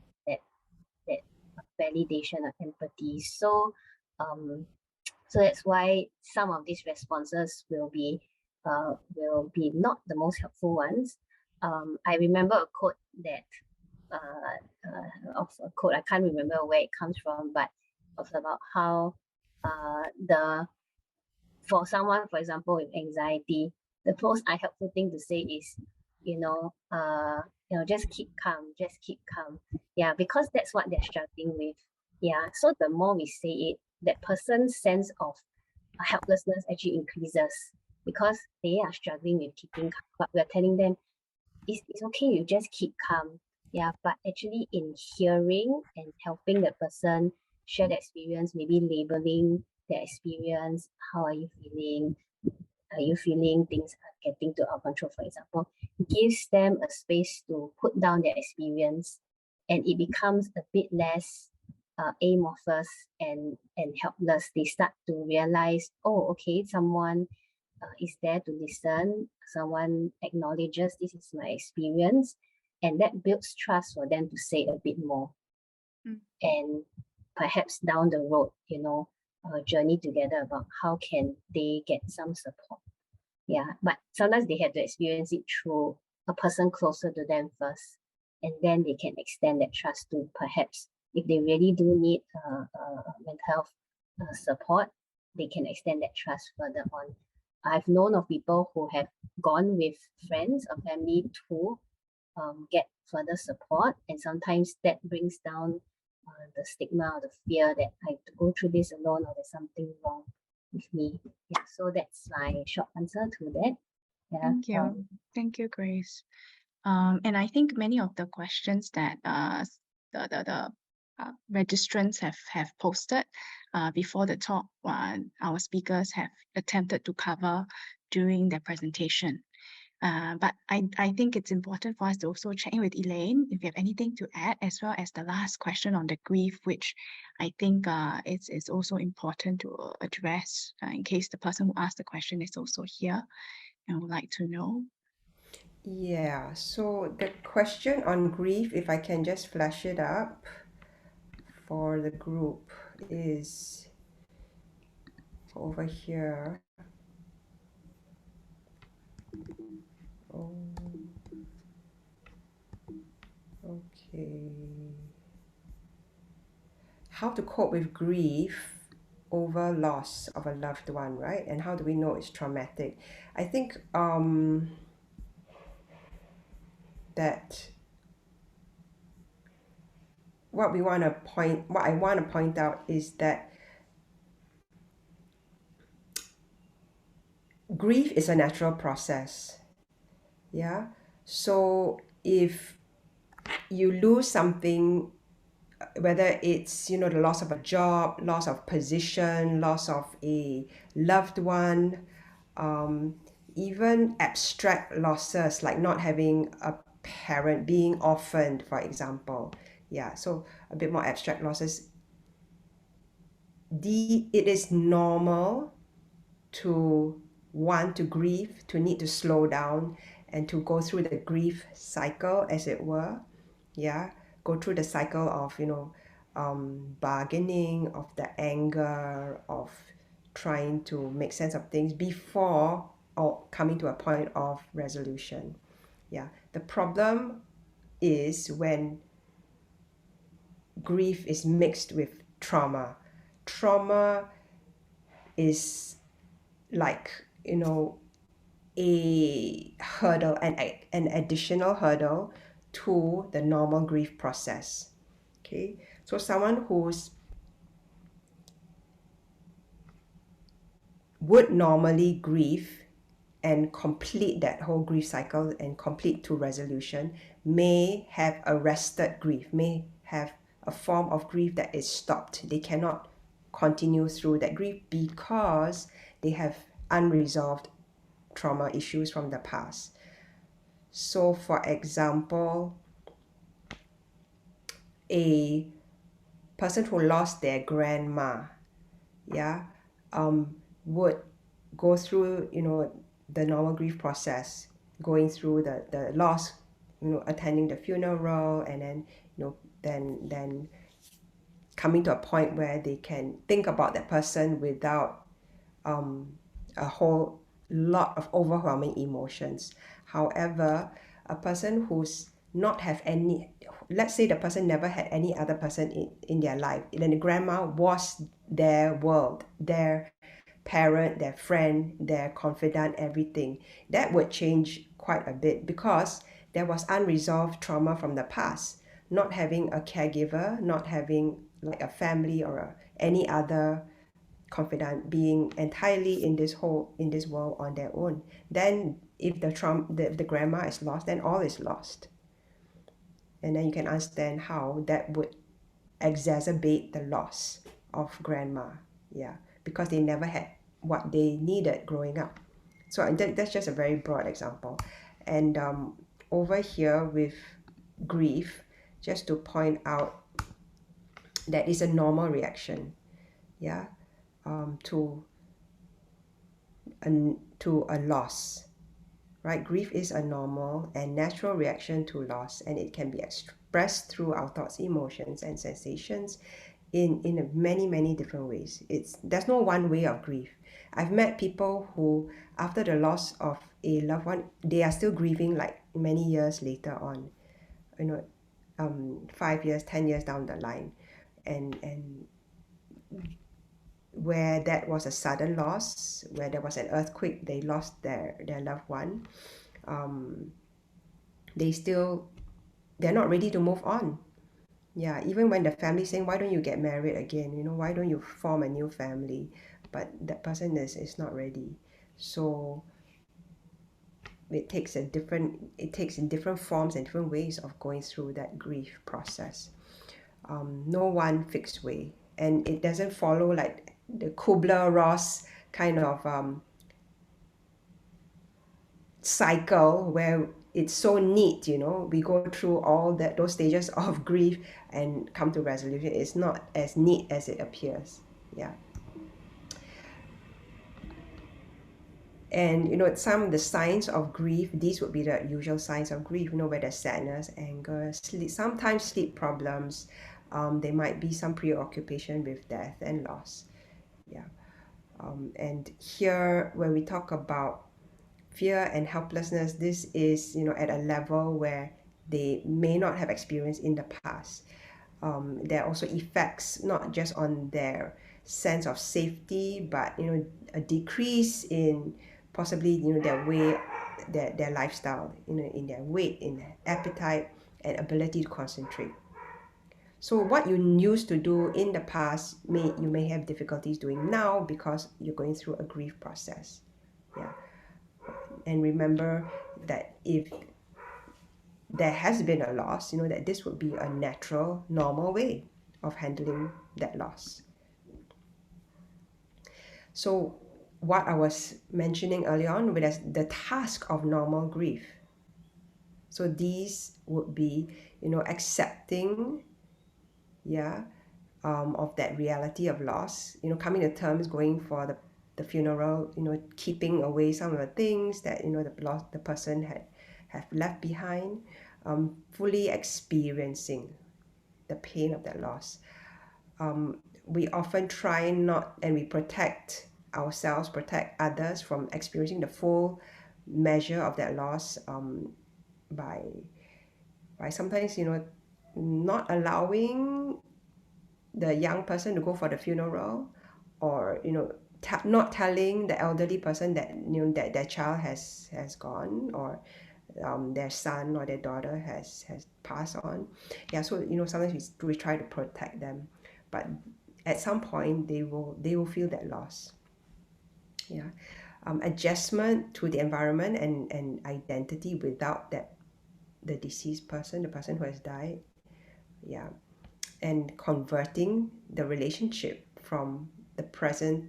validation or empathy. So so that's why some of these responses will be not the most helpful ones. I remember a quote that I can't remember where it comes from, but it's about how for someone, for example, with anxiety, the most unhelpful thing to say is, just keep calm, just keep calm. Yeah, because that's what they're struggling with. Yeah, so the more we say it, that person's sense of helplessness actually increases, because they are struggling with keeping calm. But we're telling them, it's okay, you just keep calm. Yeah, but actually in hearing and helping the person share the experience, maybe labeling their experience, how are you feeling? Are you feeling things are getting to our control, for example, gives them a space to put down their experience, and it becomes a bit less amorphous and helpless. They start to realize, oh, okay, someone is there to listen, someone acknowledges this is my experience, and that builds trust for them to say a bit more. And perhaps down the road, journey together about how can they get some support. Yeah, but sometimes they have to experience it through a person closer to them first, and then they can extend that trust to perhaps if they really do need mental health support, they can extend that trust further on. I've known of people who have gone with friends or family to get further support, and sometimes that brings down the stigma or the fear that I have to go through this alone or there's something wrong with me. Yeah, so that's my short answer to that. Yeah. Thank you, Grace. And I think many of the questions that the registrants have posted before the talk, our speakers have attempted to cover during their presentation. But I think it's important for us to also check in with Elaine if you have anything to add, as well as the last question on the grief, which I think it's also important to address in case the person who asked the question is also here and would like to know. Yeah, so the question on grief, if I can just flash it up for the group, is over here. Oh, okay. How to cope with grief over loss of a loved one, right? And how do we know it's traumatic? I think that what I want to point out is that grief is a natural process. Yeah. So if you lose something, whether it's the loss of a job, loss of position, loss of a loved one, even abstract losses like not having a parent, being orphaned, for example. Yeah, so a bit more abstract losses. It is normal to want to grieve, to need to slow down and to go through the grief cycle, as it were. Yeah, go through the cycle of bargaining, of the anger, of trying to make sense of things before or coming to a point of resolution. Yeah, the problem is when grief is mixed with trauma. Trauma is like a hurdle, an additional hurdle to the normal grief process. Okay, so someone who's would normally grieve and complete that whole grief cycle and complete to resolution may have arrested grief, may have a form of grief that is stopped. They cannot continue through that grief because they have unresolved trauma issues from the past. So for example, a person who lost their grandma, yeah, would go through the normal grief process, going through the loss, attending the funeral, and then then coming to a point where they can think about that person without a whole lot of overwhelming emotions. However, a person who's not have any, let's say the person never had any other person in their life, and then the grandma was their world, their parent, their friend, their confidant, everything, that would change quite a bit because there was unresolved trauma from the past. Not having a caregiver, not having like a family or any other confidant, being entirely in this world on their own. Then if the grandma is lost, then all is lost. And then you can understand how that would exacerbate the loss of grandma. Yeah, because they never had what they needed growing up. So that's just a very broad example. And over here with grief, just to point out that is a normal reaction, yeah, to a loss, right? Grief is a normal and natural reaction to loss, and it can be expressed through our thoughts, emotions, and sensations in many different ways. There's no one way of grief. I've met people who, after the loss of a loved one, they are still grieving like many years later on. 5 years, 10 years down the line, and where that was a sudden loss, where there was an earthquake, they lost their loved one, they're not ready to move on. Yeah, even when the family saying, why don't you get married again? Why don't you form a new family? But that person is not ready. So it takes in different forms and different ways of going through that grief process. No one fixed way, and it doesn't follow like the Kubler-Ross kind of cycle where it's so neat. We go through all those stages of grief and come to resolution. It's not as neat as it appears. Yeah. And some of the signs of grief, these would be the usual signs of grief, where there's sadness, anger, sometimes sleep problems. There might be some preoccupation with death and loss. Yeah. And here, when we talk about fear and helplessness, this is, at a level where they may not have experienced in the past. There are also effects, not just on their sense of safety, but, a decrease in possibly, their way, their lifestyle, in their weight, in their appetite, and ability to concentrate. So what you used to do in the past, you may have difficulties doing now because you're going through a grief process. Yeah. And remember that if there has been a loss, that this would be a natural, normal way of handling that loss. So what I was mentioning earlier on with the task of normal grief. So these would be, accepting, of that reality of loss, coming to terms, going for the funeral, keeping away some of the things that, the person have left behind, fully experiencing the pain of that loss. We often try not, and we protect ourselves, protect others from experiencing the full measure of that loss, by sometimes, not allowing the young person to go for the funeral, or not telling the elderly person that that their child has gone, or their son or their daughter has passed on. Yeah, so sometimes we try to protect them, but at some point they will feel that loss. Yeah. Adjustment to the environment and identity without the deceased person, the person who has died. Yeah. And converting the relationship from the present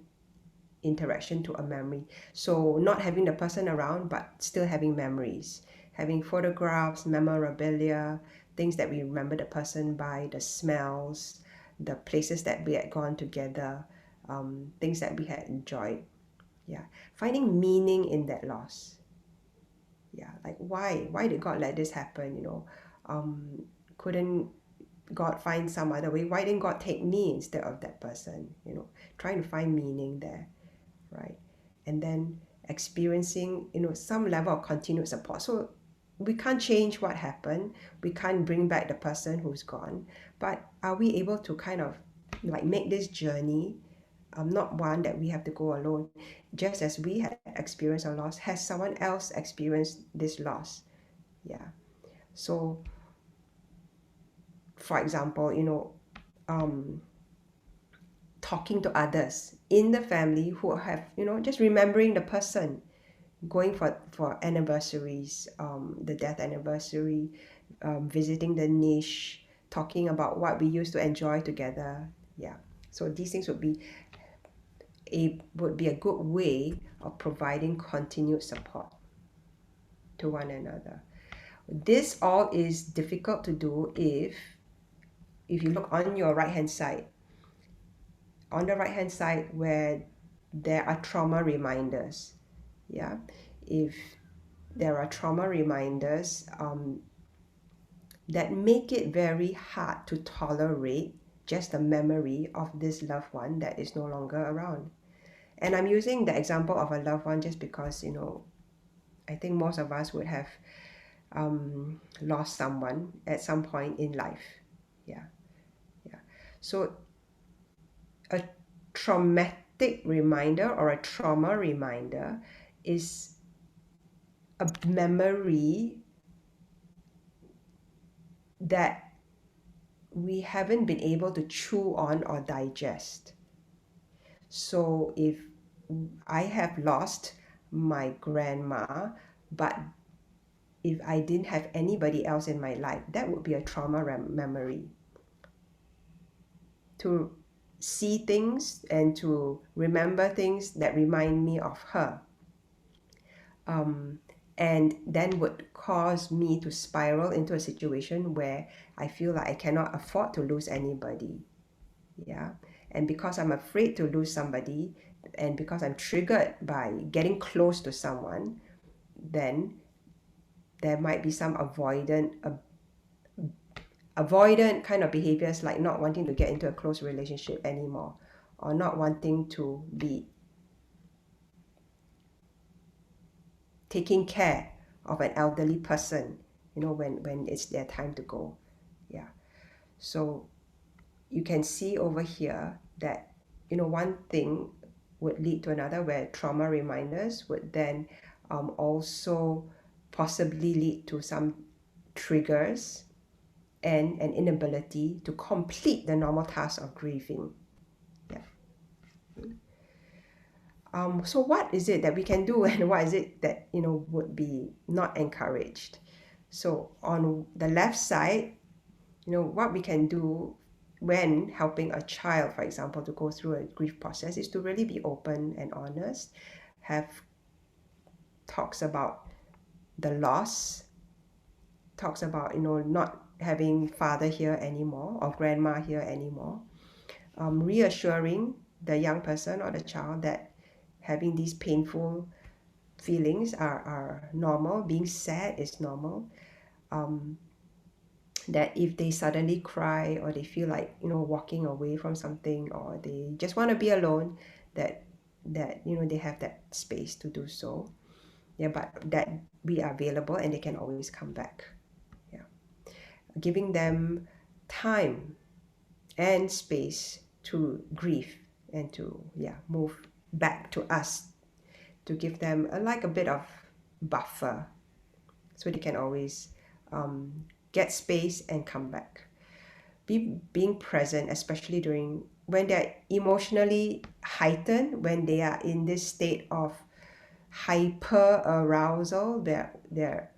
interaction to a memory. So not having the person around, but still having memories, having photographs, memorabilia, things that we remember the person by, the smells, the places that we had gone together, things that we had enjoyed. Yeah. Finding meaning in that loss. Yeah. Like why did God let this happen? Couldn't God find some other way? Why didn't God take me instead of that person? Trying to find meaning there, right? And then experiencing, some level of continued support. So we can't change what happened. We can't bring back the person who's gone. But are we able to kind of like make this journey, not one that we have to go alone? Just as we had experienced a loss, has someone else experienced this loss? Yeah. So for example, talking to others in the family who have, just remembering the person, going for anniversaries, the death anniversary, visiting the niche, talking about what we used to enjoy together. Yeah. So these things would be a good way of providing continued support to one another. This all is difficult to do if you look on your right hand side, where there are trauma reminders. Yeah, if there are trauma reminders that make it very hard to tolerate just the memory of this loved one that is no longer around. And I'm using the example of a loved one just because I think most of us would have lost someone at some point in life. Yeah, yeah. So a traumatic reminder or a trauma reminder is a memory that we haven't been able to chew on or digest. So if I have lost my grandma, but if I didn't have anybody else in my life, that would be a trauma memory. To see things and to remember things that remind me of her. And then would cause me to spiral into a situation where I feel like I cannot afford to lose anybody. Yeah. And because I'm afraid to lose somebody, and because I'm triggered by getting close to someone, then there might be some avoidant kind of behaviors, like not wanting to get into a close relationship anymore, or not wanting to be taking care of an elderly person, when it's their time to go. Yeah. So you can see over here that, one thing would lead to another, where trauma reminders would then also possibly lead to some triggers and an inability to complete the normal task of grieving. Yeah. So what is it that we can do, and what is it that would be not encouraged? So on the left side, what we can do when helping a child, for example, to go through a grief process, is to really be open and honest, have talks about the loss, talks about not having father here anymore or grandma here anymore, reassuring the young person or the child that having these painful feelings are normal, being sad is normal, that if they suddenly cry or they feel like walking away from something, or they just want to be alone, that they have that space to do so. Yeah, but that we are available and they can always come back. Yeah, giving them time and space to grieve and to move back to us, to give them like a bit of buffer, so they can always get space and come back. Being present, especially during when they're emotionally heightened, when they are in this state of hyper arousal, their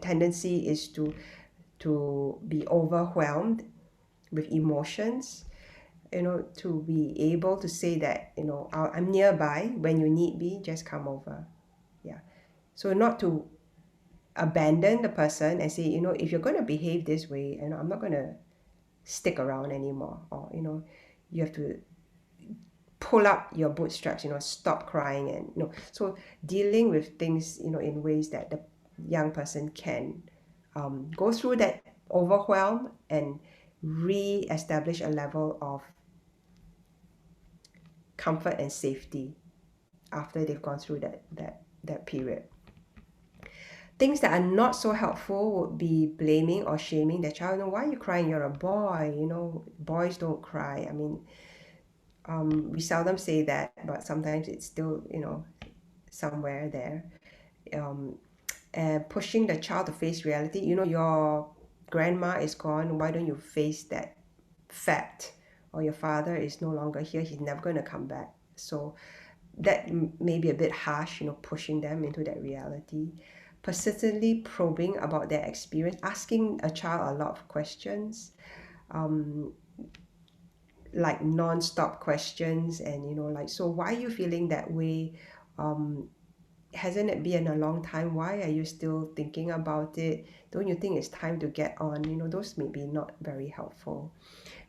tendency is to be overwhelmed with emotions, to be able to say that, I'm nearby when you need me, just come over. Yeah. So not to abandon the person and say, if you're going to behave this way, I'm not going to stick around anymore, or you have to pull up your bootstraps, stop crying, and so dealing with things in ways that the young person can go through that overwhelm and re-establish a level of comfort and safety after they've gone through that period. Things that are not so helpful would be blaming or shaming the child. Why are you crying? You're a boy. Boys don't cry. I mean, we seldom say that, but sometimes it's still, somewhere there. And pushing the child to face reality. Your grandma is gone. Why don't you face that fact? Or your father is no longer here. He's never going to come back. So that may be a bit harsh, pushing them into that reality. Persistently probing about their experience, asking a child a lot of questions, like non-stop questions, and like, so why are you feeling that way? Hasn't it been a long time? Why are you still thinking about it? Don't you think it's time to get on? Those may be not very helpful.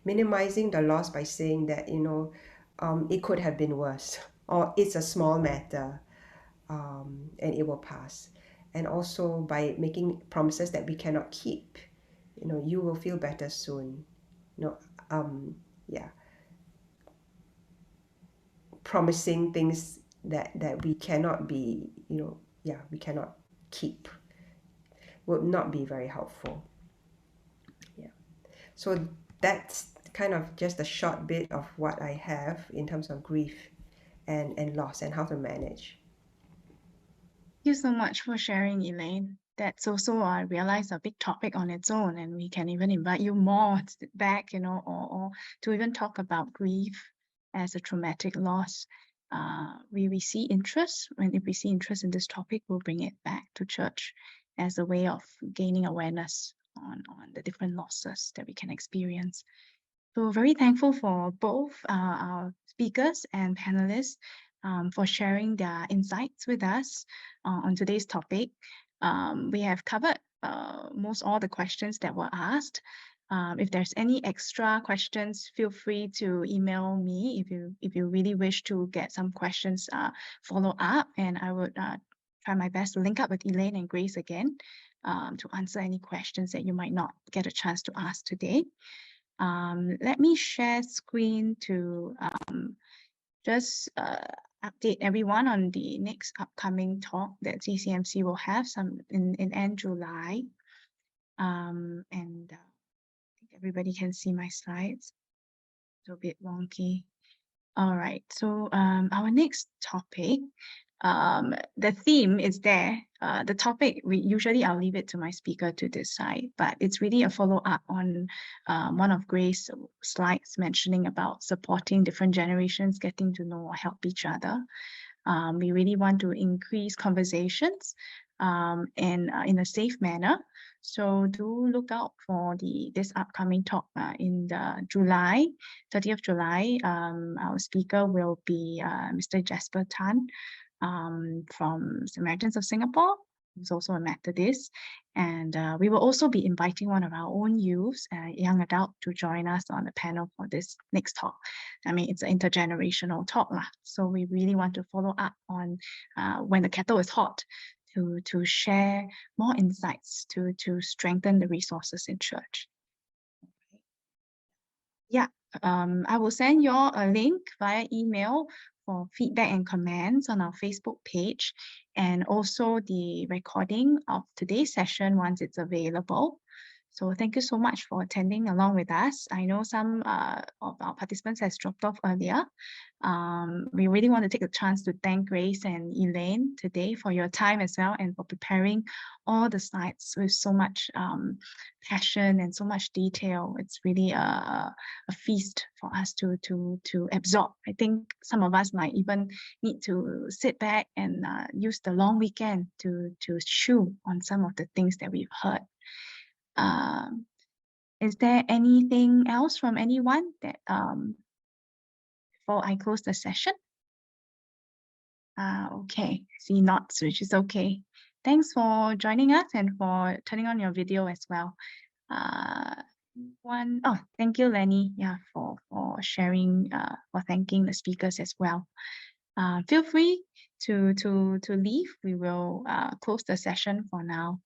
Minimizing the loss by saying that it could have been worse, or it's a small matter, and it will pass. And also by making promises that we cannot keep. You will feel better soon. Yeah, promising things that we cannot be, we cannot keep. Would not be very helpful. Yeah. So that's kind of just a short bit of what I have in terms of grief and loss and how to manage. Thank you so much for sharing, Elaine. That's also, I realize, a big topic on its own, and we can even invite you more back, or to even talk about grief as a traumatic loss. We see interest, and if we see interest in this topic, we'll bring it back to church as a way of gaining awareness on the different losses that we can experience. So very thankful for both our speakers and panelists for sharing their insights with us on today's topic. We have covered most all the questions that were asked. If there's any extra questions, feel free to email me if you really wish to get some questions follow up, and I would try my best to link up with Elaine and Grace again to answer any questions that you might not get a chance to ask today. Let me share screen to just update everyone on the next upcoming talk that CCMC will have some in end July. And I think everybody can see my slides. It's a bit wonky. All right, so our next topic, the theme is there. The topic, I'll leave it to my speaker to decide, but it's really a follow-up on one of Grace's slides mentioning about supporting different generations, getting to know or help each other. We really want to increase conversations and in a safe manner. So do look out for this upcoming talk in the 30th July. Our speaker will be Mr. Jasper Tan from Samaritans of Singapore, who's also a Methodist. And we will also be inviting one of our own youths, a young adult, to join us on the panel for this next talk. I mean, it's an intergenerational talk, so we really want to follow up on when the kettle is hot, to share more insights to strengthen the resources in church. Yeah, I will send you all a link via email for feedback and comments on our Facebook page, and also the recording of today's session once it's available. So thank you so much for attending along with us. I know some of our participants has dropped off earlier. We really want to take a chance to thank Grace and Elaine today for your time as well, and for preparing all the slides with so much passion and so much detail. It's really a feast for us to absorb. I think some of us might even need to sit back and use the long weekend to chew on some of the things that we've heard. Is there anything else from anyone that before I close the session? Okay, see nods, which is okay. Thanks for joining us and for turning on your video as well. Thank you, Lenny, for sharing, for thanking the speakers as well. Feel free to leave. We will close the session for now.